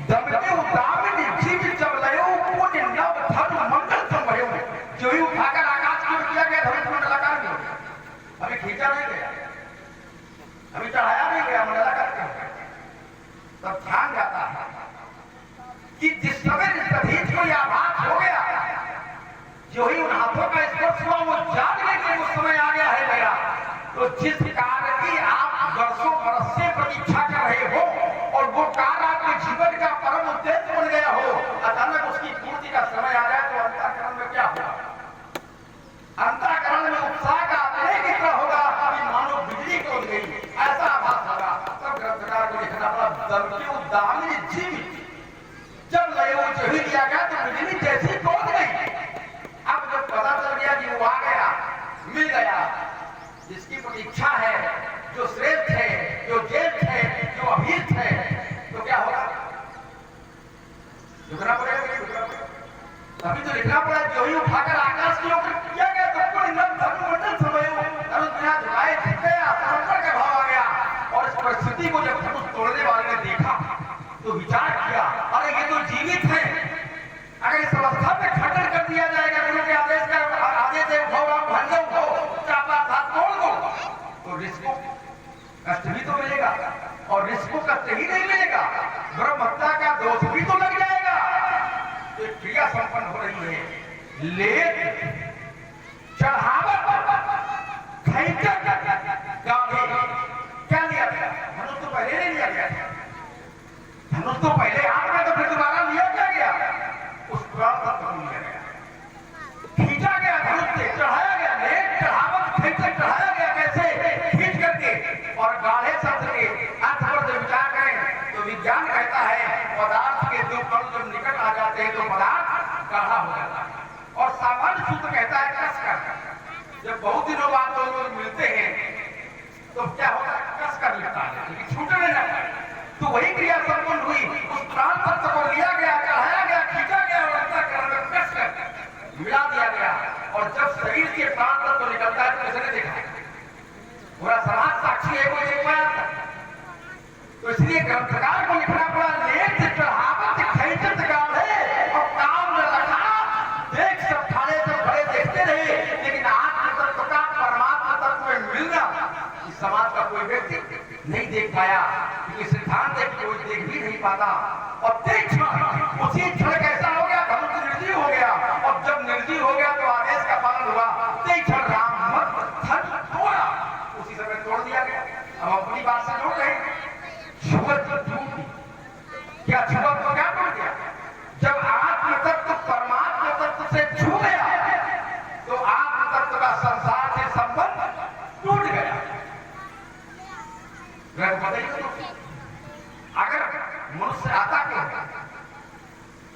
दमके उदामिनी जीव जब लयो पुण्य नव धन मंगल संभयो, जो ही उठाकर आकाश की ओर किया गया धनुष मंडलाकार में हो गया। अभी खींचा नहीं गया, अभी चढ़ाया नहीं गया, मंडलाकार क्या हो गया। तब ध्यान जाता है कि जिस समय नदीज को यह आभास हो गया, जो ही उन हाथों का स्पर्श हुआ वो जान गए कि वो समय आ गया है मेरा। तो जिस कार्य की आप वर्षों बरस से प्रतीक्षा कर रहे हो और वो कार्य आपके जीवन का परम उद्देश्य बन गया हो, अचानक उसकी पूर्ति का समय आ जाए तो अंतःकरण में क्या होगा? अंतःकरण में उत्साह का अनेक इतना होगा कि मानो बिजली कौन गई, ऐसा आभास होगा। तब ग्रंथकार को लिखना पड़ा दमके उदामिनी जीवी जब लय वो जो ही लिया गया तो बिजली जैसी कौन गई। अब जब पता चल गया कि वो आ गया, मिल गया, जिसकी प्रतीक्षा है, जो श्रेष्ठ है, जो ज्येष्ठ है, जो अभीष्ट है, तो क्या होगा? लिखना पड़ेगा। तभी तो लिखना पड़ा जो ही उठाकर आकाश की ओर किया गया तो धनुमंडल समय धनुष बिना झुकाए झुक गया, समर्पण का भाव आ गया। और इस परिस्थिति को जब धनुष तोड़ने वाले ने देखा तो विचार किया अरे ये तो जीवित है, अगर इस अवस्था में खंडन कर दिया जाएगा, गुरु के आदेश से उठाओ, आप भंजो उठाओ, चापा था तोड़ दो, तो ऋषि को कष्ट भी तो मिलेगा, और ऋषि को कष्ट ही नहीं मिलेगा, ब्रह्म हत्या का दोष भी तो लग जाएगा। तो क्रिया संपन्न हो रही है, लेट चढ़ावत क्या लिया गया? धनुष तो पहले नहीं लिया गया था, धनुष तो पहले हाथ में, तो फिर दोबारा लिया क्या गया? उस प्राण तत्व को लिया गया, खींचा गया, धनुष से चढ़ाया गया, लेट चढ़ावत खींच कर चढ़ाया गया। कैसे? खींच करके। और गाढ़े शब्द के अर्थ पर जब विचार करें तो विज्ञान कहता है पदार्थ के दो कण जब निकट आ जाते हैं तो पदार्थ गाढ़ा हो जाता है। और सामान्य सूत्र कहता है कस कर। जब बहुत दिनों बाद दो लोग मिलते हैं तो क्या होता है? कस कर लेता है, लेकिन छूटने ना पाए। तो वही क्रिया संपन्न हुई, उस प्राण तत्व को लिया गया, चढ़ाया गया, खींचा गया और अंतःकरण में कस कर मिला दिया गया। और जब शरीर से प्राण तत्व निकलता है तो किसने देखा? पूरा समाज साक्षी है, कोई देख पाया था? तो इसलिए ग्रंथकार को लिखना पड़ा, लेख चढ़ावत खैचत गाढ़े और काम न रखा, देख सब ठाड़े से बड़े देखते रहे, लेकिन आत्म तत्व का परमात्मा तत्व में मिलना इस समाज का कोई व्यक्ति नहीं देख पाया, क्योंकि सिद्धांत है कोई देख भी नहीं पाता। और देख उसी क्षण कैसा हो गया, धनुष निर्जीव हो गया, और जब निर्जीव हो गया तो आदेश का पालन हुआ। देख राम मत धन तोड़ा, उसी समय तोड़ दिया गया। अब अपनी बात से जोड़ रहे, छुअत टूट, क्या छुआ तो क्या टूट गया? जब आत्म तत्व परमात्मा तत्व से छू गया तो आत्म तत्व का संसार से संबंध टूट गया। बताइए तो, अगर मनुष्य आता के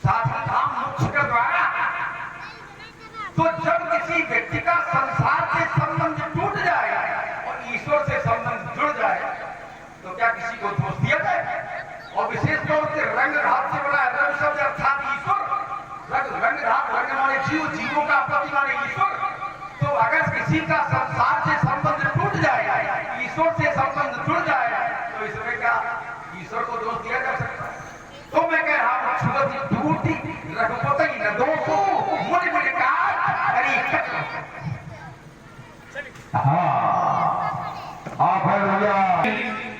साधन धाम मोक्ष के द्वारा, तो जब किसी व्यक्ति का संसार से संबंध टूट जाए और ईश्वर से संबंध जुड़ जाए तो क्या किसी को दोष दिया जाए? और विशेष तौर से रंग धात से बना रंग शब्द अर्थात ईश्वर, रंग धात रंग माने जीव, जीवों का पति माने ईश्वर। तो अगर किसी का संसार से संबंध टूट जाए, ईश्वर से संबंध जुड़ जाए, तो इसमें क्या ईश्वर को दोष दिया जा सकता है? तो मैं कह रहा हूं, छुअति टूटी रघुपति न दोषो मुनि मुनि का हरि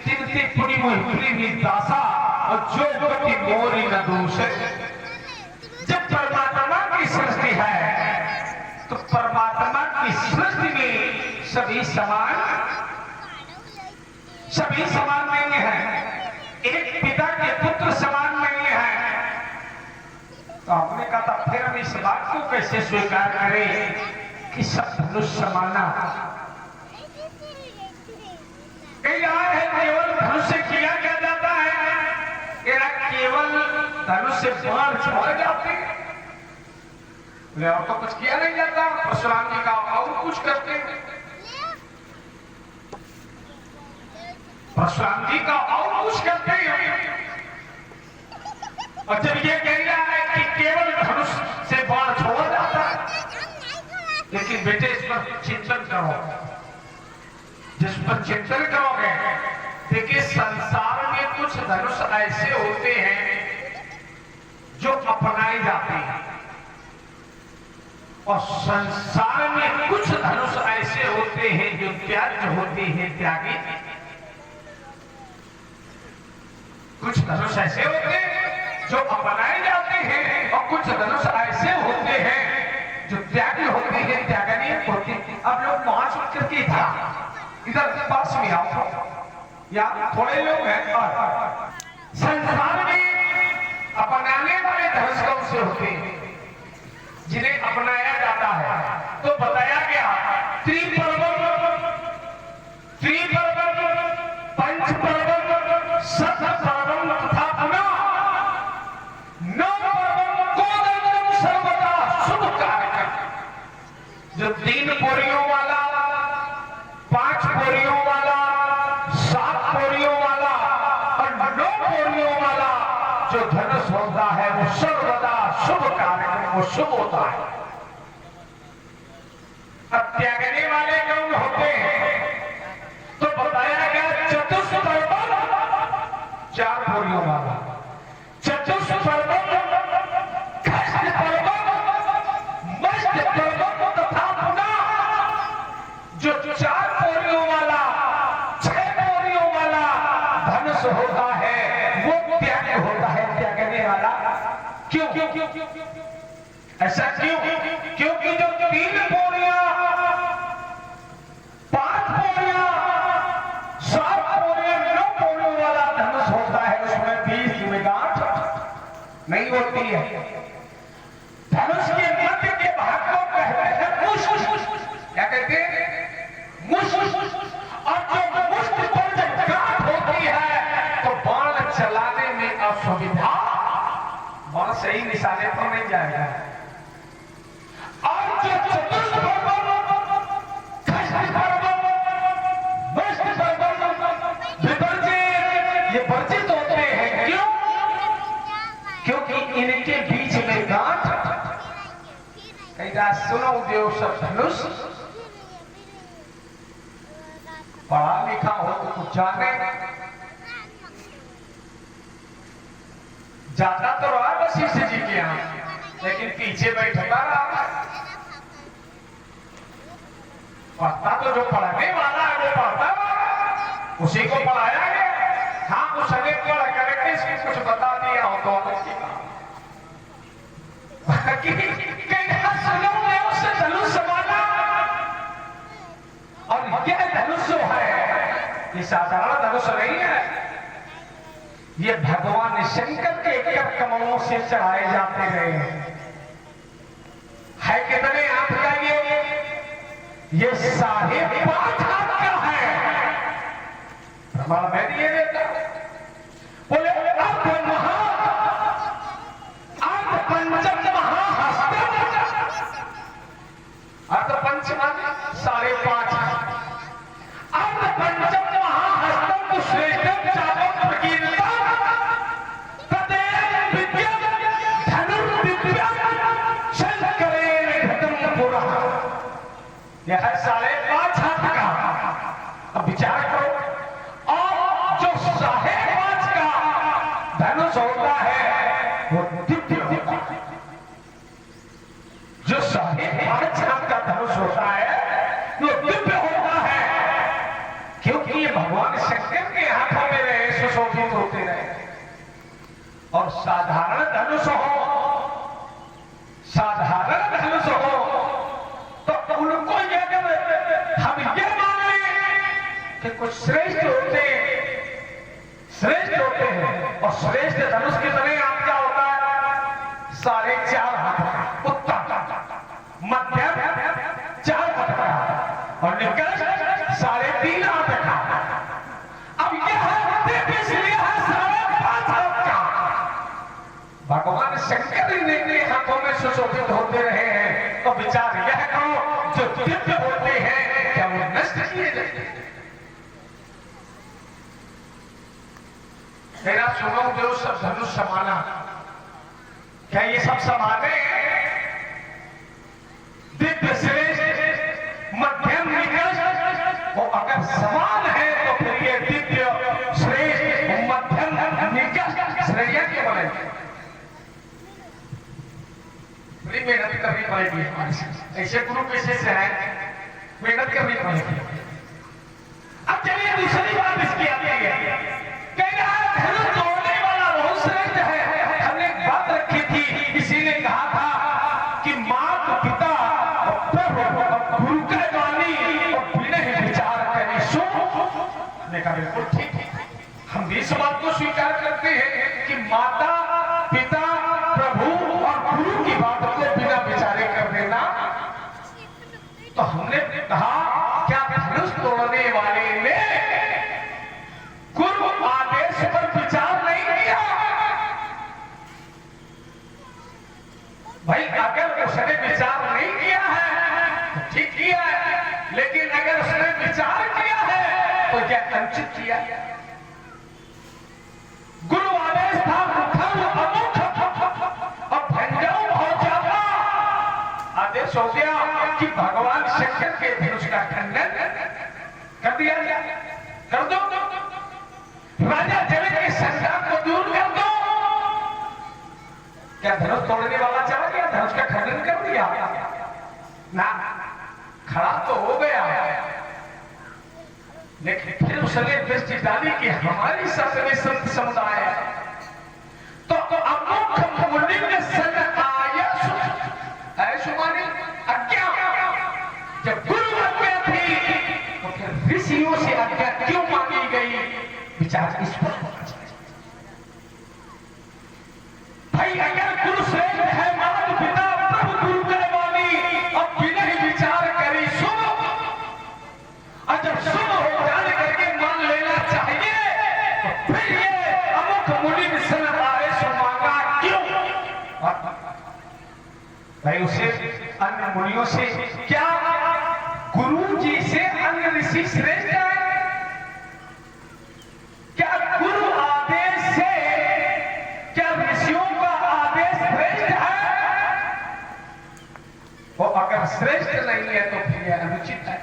चिंती पुरी मुहि दासा और जो गति मोरी न दोष। जब परमात्मा की सृष्टि है तो परमात्मा की सृष्टि में सभी समान नहीं है। एक पिता के पुत्र समान नहीं है। तो हमने कहा था फिर हम इस बात को कैसे स्वीकार करें कि सब धनुष समाना। कई आए हैं केवल धनुष से किया क्या जाता है, केवल धनुष से बाण छोड़ जाते हैं, और तो कुछ किया नहीं जाता। परशुराम जी का और कुछ करते हैं, परशुराम जी का और कुछ करते हैं। और जब ये कह रहा है कि केवल धनुष से बाण छोड़ जाता है, लेकिन बेटे इस पर चिंतन करो। जिस पर चिंतन करोगे, देखिए संसार में कुछ धनुष ऐसे होते हैं जो अपनाए जाते हैं, और संसार में कुछ धनुष ऐसे होते हैं जो त्याज्य होते हैं, त्यागी। कुछ धनुष ऐसे होते हैं जो अपनाए जाते हैं, और कुछ धनुष ऐसे होते हैं जो त्यागी होते हैं, त्यागनीय होते हैं। अब लोग वहां छुट करके था, इधर पास में आओ, या थोड़े लोग हैं। और संसार में अपनाने वाले धनुष कौन से होते हैं, जिन्हें अपनाया जाता है? तो बताया गया त्रिपर्वम, पंचपर्वम, शतपर्वम तथा पुनः नवपर्वम कोदंडम सर्वदा शुभ कारकम। जो 3 पोरियों वाला, 5 पोरियों वाला, 7 पोरियों वाला और 9 पोरियों वाला जो धनुष होता है वो सर्वदा शुभ कारक, वो शुभ होता है। अब त्यागने वाले कौन होते हैं? तो बताया गया चतुष्पर्वम, 4 पोरियों वाला, चतुष्पर्वम, खष्टपर्वम, मष्टपर्वम तथा पुनः जो 4 पोरियों वाला, 6 पोरियों वाला धनुष होता है वो त्याग होता है, त्यागने वाला। क्यों? ऐसा क्यों? क्योंकि जो 3 पोरियां, 5 पोरियां, 7 पोरियां, 9 पोरियों वाला धनुष होता है, उसमें 20 में गांठ नहीं होती है। धनुष के मध्य के भाग को कहते हैं मुष्ट। क्या कहते हैं? मुष्ट। और जो मुष्ट पर जब गांठ होती है तो बाण चलाने में असुविधा, बाण सही निशाने पर नहीं जाएगा। और जो चतुष्पर्वम, खष्टपर्वम, मष्टपर्वम विवर्जित, ये वर्जित होते हैं। क्यों? क्योंकि इनके बीच में गांठ। कई बार सुनो देव सब धनुष, पढ़ा लिखा हो तो कुछ जाने, जाता तो रहा वशिष्ठ जी के यहाँ, लेकिन पीछे बैठता रहा। पढ़ता तो जो पढ़ने वाला है वो पढ़ता रहा, उसी को पढ़ाया गया। हाँ, उस अनेक पढ़ करके इसको कुछ बता दिया हो तो अलग की बात। सुनो मैं उससे धनुष संभाला, और यह धनुष जो है ये साधारण धनुष नहीं है, ये भगवान शंकर के कर कमलों से चढ़ाए जाते रहे है। कितने हाथ का ये 5.5 हाथ का है। प्रमाण मैं दिए देता। बोले पंचम महाहस्त, अर्ध पंचम 5.5, अर्ध पंचम महाहस्तम तो श्रेष्ठ चावल प्रकीर्ता तदेव विद्या धनुर्विद्या शंकरेण घटम पुरः। यह है 5.5 हाथ का। अब विचार करो, और जो 5.5 का धनुष होता है वो दिव्य होता है। जो 5.5 हाथ का धनुष होता है वो दिव्य होता है, क्योंकि ये भगवान शंकर के हाथों में रहे, सुशोभित होते रहे। और साधारण धनुष हो, साधारण धनुष हो तो उनको ये हम ये मान लें कि कुछ श्रेष्ठ होते हैं, श्रेष्ठ होते हैं। और श्रेष्ठ धनुष कितने हाथ का होता है? 4.5 हाथ का। उत्तम मध्यम 4 हाथ का, और निकट 3.5 हाथ का। अब यह दिव्य इसलिए है 5.5 हाथ का। भगवान शंकर ने हाथों में सुशोभित होते रहे हैं, तो विचार यह करो जो दिव्य होते हैं क्या वो नष्ट किए जाते हैं? मेरा सुनो, जो सब धनुष समाना, क्या ये सब समाने दिव्य श्रेष्ठ मध्यम निकट? वो अगर समान है तो फिर ये दिव्य श्रेष्ठ मध्यम निकट श्रेय के बनेंगे। बड़ी मेहनत करनी पड़ेगी हमारे से, ऐसे गुरु कैसे से है, मेहनत करनी पड़ेगी। अब चलिए दूसरी बात इसकी आती है, धनुष तोड़ने वाला बहुत श्रेष्ठ है। हमने एक बात रखी थी, इसी ने कहा था कि माता पिता और गुरु का वाणी और बिना ही विचार करे सो। हमने कहा बिल्कुल ठीक, हम भी इस बात को स्वीकार करते हैं कि माता पिता प्रभु और गुरु की बात को बिना विचारे कर देना। तो हमने कहा क्या धनुष तोड़ने वाले ने गुरु आदेश पर विचार नहीं किया? भाई अगर उसने विचार नहीं किया है तो ठीक किया है, लेकिन अगर उसने विचार किया है तो क्या अनुचित किया? गुरु आदेश था मुखम अमुख और भंजाऊ हो जाता। आदेश हो गया कि भगवान शंकर के धनुष का खंडन कर दिया जाए, कर दो, राजा जनक के संतान को दूर कर दो। क्या धनुष तोड़ने वाला चला गया, धनुष का खंडन कर दिया? ना, खड़ा तो हो गया, लेकिन फिर उसने दृष्टि डाली कि हमारी सबसे संत समुदाय है, तो अमुख मुनिम सन आया सुमानी आज्ञा। जब गुरु आज्ञा थी तो फिर ऋषियों से आज्ञा क्यों मांगी गई? विचार इस पर होना चाहिए। भाई अगर गुरु श्रेष्ठ है, माता पिता प्रभु गुरु का वाणी और बिना ही विचार करे शुभ, और जब शुभ हो जाने करके मान लेना चाहिए, तो फिर ये अमुक मुनि में सन आदेश मांगा क्यों? भाई उसे अन्य मुनियों से क्या गुरु जी से अन्य ऋषि श्रेष्ठ है? क्या गुरु आदेश से क्या ऋषियों का आदेश श्रेष्ठ है? वो अगर श्रेष्ठ नहीं है तो फिर यह अनुचित है।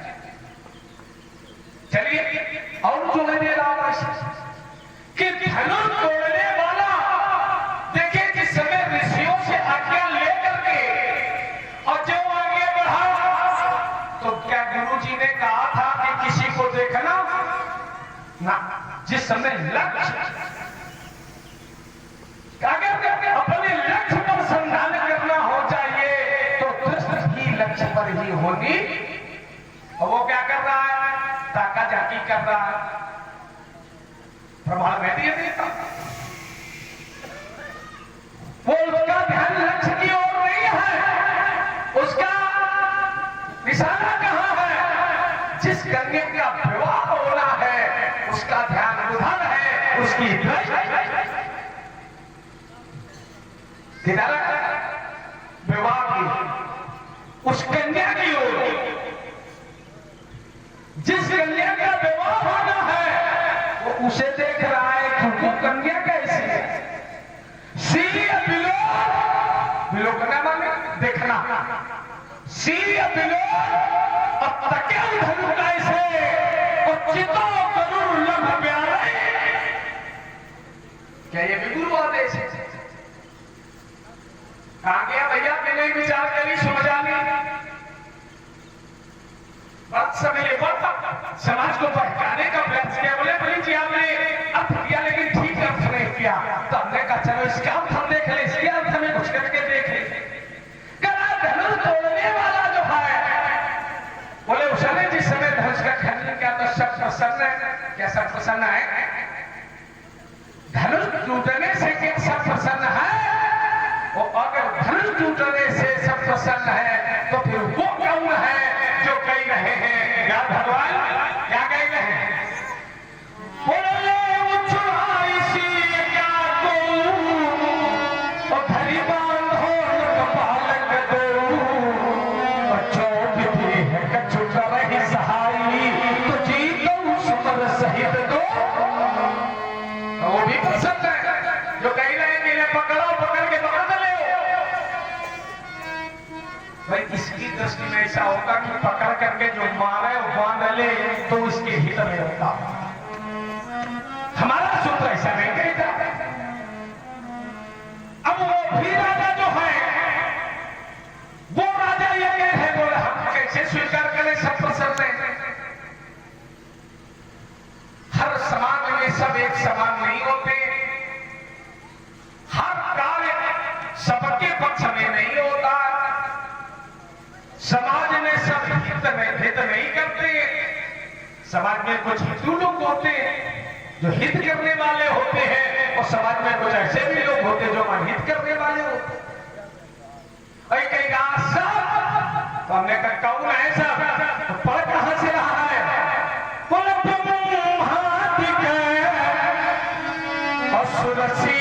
चलिए और जो मैं दे रहा हूं कि धनुष तोड़ने वाला, देखिए ना, जिस समय लक्ष्य अपने लक्ष्य पर संधान करना हो चाहिए तो दृष्टि ही लक्ष्य पर ही होनी। और वो क्या कर रहा है? ताका जाकी कर रहा है, प्रभाव में दिए देता। वो उसका ध्यान लक्ष्य की ओर नहीं है, उसका निशाना कहां है? जिस कन्या का विवाह होना है उसका ध्यान उधर है, उसकी विवाह की, उस कन्या की ओर। जिस कन्या का विवाह होना है वो उसे देख रहा है कि वो कन्या कैसी है। बिलोकना माने देखना, सीरिया बिलो और तके धनु कैसे और चितो करुण लम्ह प्यारे। क्या ये भी गुरुवाद है? कहा गया भैया मैंने विचार करी समझा नहीं, बात समझिए, समाज को बहकाने का प्रयास किया। बोले बोली जी आपने अर्थ दिया लेकिन ठीक अर्थ नहीं किया, तो हमने कहा चलो इसका अर्थ हम देख ले, इसके अर्थ में कुछ करके देख ले। कहा धनुष तोड़ने वाला जो है, बोले उसने जिस समय धनुष का खंडन किया तो सब प्रसन्न है। क्या सब प्रसन्न है? धनुष टूटने से क्या सब प्रसन्न है? और अगर धनुष टूटने से सब प्रसन्न है तो फिर वो कौन है जो कह रहे हैं या भगवान क्या कह रहे हैं? बोले उछुराई सी क्या को और धरी बांधो कपालक दो, बच्चों भी है कछु करहि सहाई तो जी दो सुमर सहित दो। वो भी प्रसन्न है जो कह रहे हैं कि इन्हें पकड़ो, पकड़ के पकड़ ले। भाई इसकी दृष्टि में ऐसा होगा कि पकड़ करके जो मारे वो बांध ले तो उसके हित में होता। हमारा सूत्र ऐसा नहीं कहता। अब वो भी राजा जो है वो राजा ये कह रहे, बोले हम कैसे स्वीकार करें सब प्रसन्न है। हर समाज में सब एक समान नहीं होते, हर कार्य सबके पक्ष में नहीं होता, समाज में सब हित नहीं करते। समाज में कुछ हितू लोग होते हैं जो हित करने वाले होते हैं और समाज में कुछ ऐसे भी लोग होते जो अहित करने वाले होते हैं। कहीं सब तो हमने कहा कौन है सब? तो पढ़ कहां से रहा है? बोले असुरसी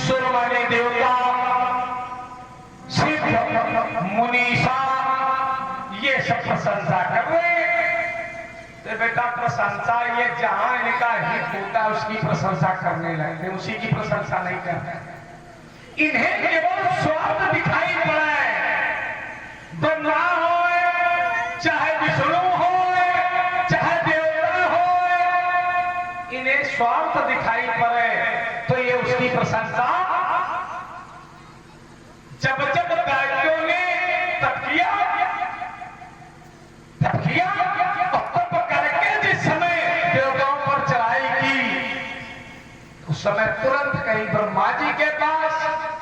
सुरमाने देवता सिद्ध मुनीषा ये सब प्रशंसा कर रहे। तो बेटा प्रशंसा ये जहां इनका हित होता है उसकी प्रशंसा करने लगे, उसी की प्रशंसा नहीं करते। इन्हें केवल स्वार्थ दिखाई पड़ा है। ब्रह्मा हो चाहे विष्णु हो चाहे देवता हो, इन्हें स्वार्थ दिखाई पड़े तो ये उसकी प्रशंसा। जब जब दैत्यों ने तप किया और तप करके जिस समय देवताओं पर चढ़ाई की उस समय तुरंत कहीं ब्रह्मा जी के पास,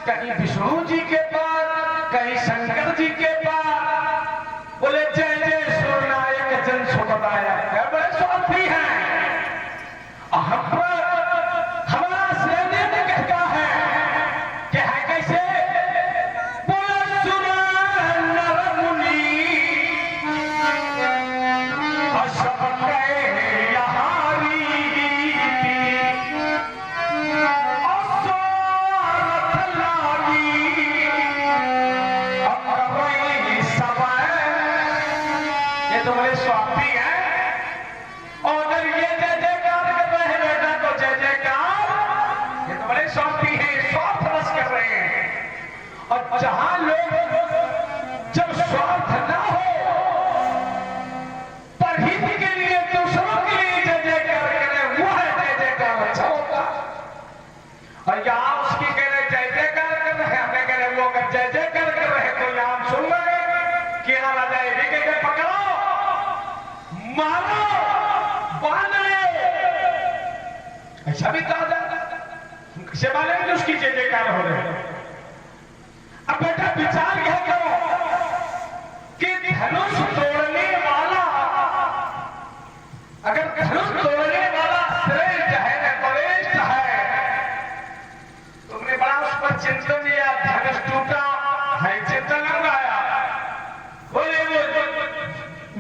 कहीं विष्णु जी के पास, कहीं शंकर जी के पास बोले जय जय सूर्यनायक जन सो बताया। क्या बड़े स्वार्थी हैं। हमारा श्रीदेव कहता है कि है कैसे? बोले सुर नर मुनि सब कहे यहारी स्वार्थ लागी अकबई सब। ये तो बड़े स्वार्थी हैं। और अगर ये जय जयकार कर रहे हैं बेटा तो जय जयकार, ये तो बड़े स्वार्थी हैं, स्वार्थ रस कर रहे हैं। और जहां लोग जब स्वार्थ ना हो परहित के लिए दूसरा और यहाँ उसकी कह रहे जय जयकार कर रहे, हमें कह रहे वो अगर जय जयकार कर रहे तो यहाँ हम सुन रहे कि यहाँ राजा ये भी कहते पकड़ो मारो बांध ऐसा भी कहा जाता से माले में उसकी जय जयकार हो रहे। अब बेटा विचार यह करो कि धनुष तोड़ने वाला, अगर धनुष तोड़ने वाला श्रेष्ठ है बलिष्ठ है, तुमने बड़ा उस पर चिंतन किया, धनुष टूटा है चिंतन लगाया, बोले वो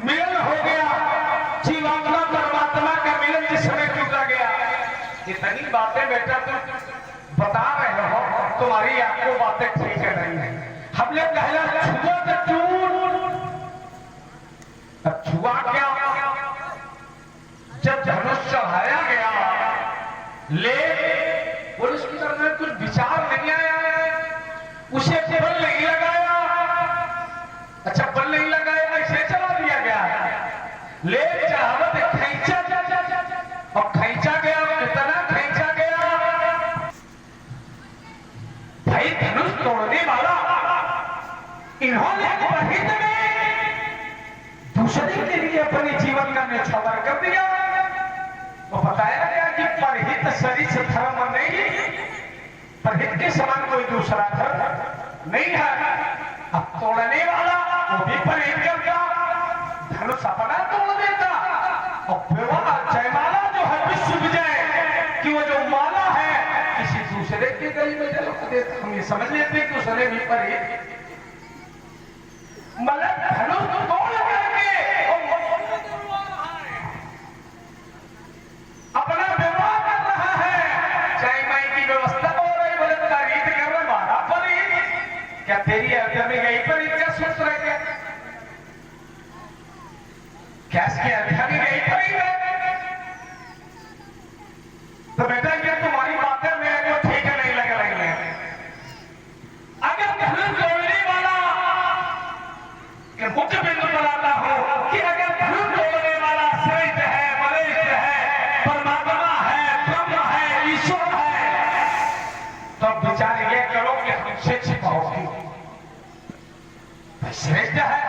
मिलन हो गया, जीवात्मा परमात्मा का मिलन जिस समय टूटा गया। इतनी बातें बेटा तुम बता रहे हो, तुम्हारी आपको बातें ठीक है नहीं है। हमने पहला छुआ तो चूर, छुआ क्या, जब धनुष चढ़ाया गया ले पुलिस की तरफ में कुछ विचार नहीं आया, उसे बल नहीं लगाया, अच्छा बल नहीं लगाया, ऐसे चला दिया गया ले चाहत खींचा और खींचा गया, कितना खींचा गया भाई धनुष तोड़ने वाला। इन्होंने परहित में दूसरे के लिए अपने जीवन का न्यौछावर कर दिया। तो बताया गया कि परहित सरिस धर्म नहीं, परहित के समान कोई दूसरा धर्म नहीं है। अब तोड़ने वाला वो भी परहित करता, धनुष अपना तोड़ देता, और विवाह जयमाला जो है विश्व विजय कि वो जो माला है किसी दूसरे के गले में जला देता। हम ये समझ लेते हैं कि उसने भी परहित मतलब धनुष तोड़ करके अपना विवाह कर रहा है, चाय माई की व्यवस्था हो रही, बोले तारीफ कर रहा मारा परित, क्या तेरी अर्थन में गई परित का सूत्र है क्या, क्या इसके अर्थन में गई परित है? तो बेटा क्या तुम्हारी बातें मेरे को ठीक नहीं लग रही है। अगर धनुष तोड़ने वाला के मुख्य बिंदु बनाता हूं कि अगर धनुष तोड़ने वाला श्रेष्ठ है बलिष्ठ है परमात्मा है ब्रह्म है ईश्वर है, तो विचार यह करो कि हमसे छिपाओ क्यों? श्रेष्ठ है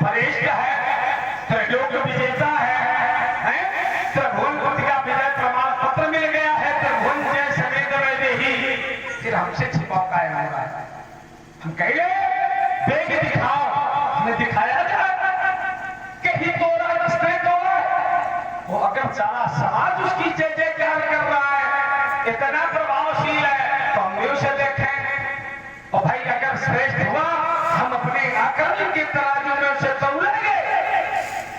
बलिष्ठ है त्रैलोक विजेता है, त्रिभुवन का विजय प्रमाण पत्र मिल गया है, त्रिभुवन जय समेत वैदेही, फिर हमसे छिपाओ का है? हम कहे बेग दिखाओ, हमने दिखाया जाए कहीं तोड़ा किसने तोड़ा, वो अगर सारा समाज उसकी जय जयकार कर रहा है, इतना प्रभावशील है, तो हम भी उसे देखें। और भाई अगर श्रेष्ठ हुआ हम अपने आकलन के तराजू में उसे तोलेंगे,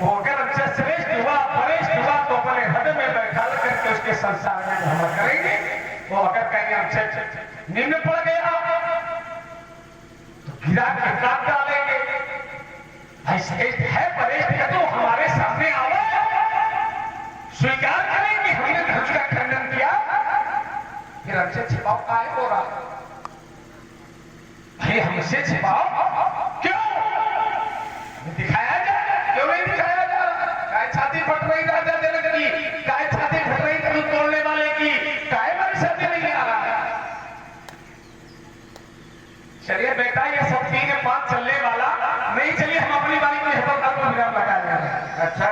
वो अगर हमसे श्रेष्ठ हुआ वरिष्ठ हुआ तो अपने हद में बैठा करके उसके संसार में भ्रमण करेंगे। वो अगर कहीं हमसे निम्न पड़ गया तो गिरा के काट डालेंगे। भाई श्रेष्ठ है वरिष्ठ है तो हमारे सामने आवे, स्वीकार करें कि हमने धनुष का खंडन किया, फिर हमसे छिपाओ काय हो रहा? भाई हमसे छिपाओ क्यों? दिखाया जाए, क्यों नहीं दिखाया जा रहा? काय छाती फट रही राजा जनक की, काय छाती फट रही धनुष तोड़ने वाले की, काय मेरे सामने नहीं आ रहा? चलिए बेटा ये सब 3 5 चलने वाला नहीं, चलिए हम अपनी बारी को विराम लगा लेंगे। अच्छा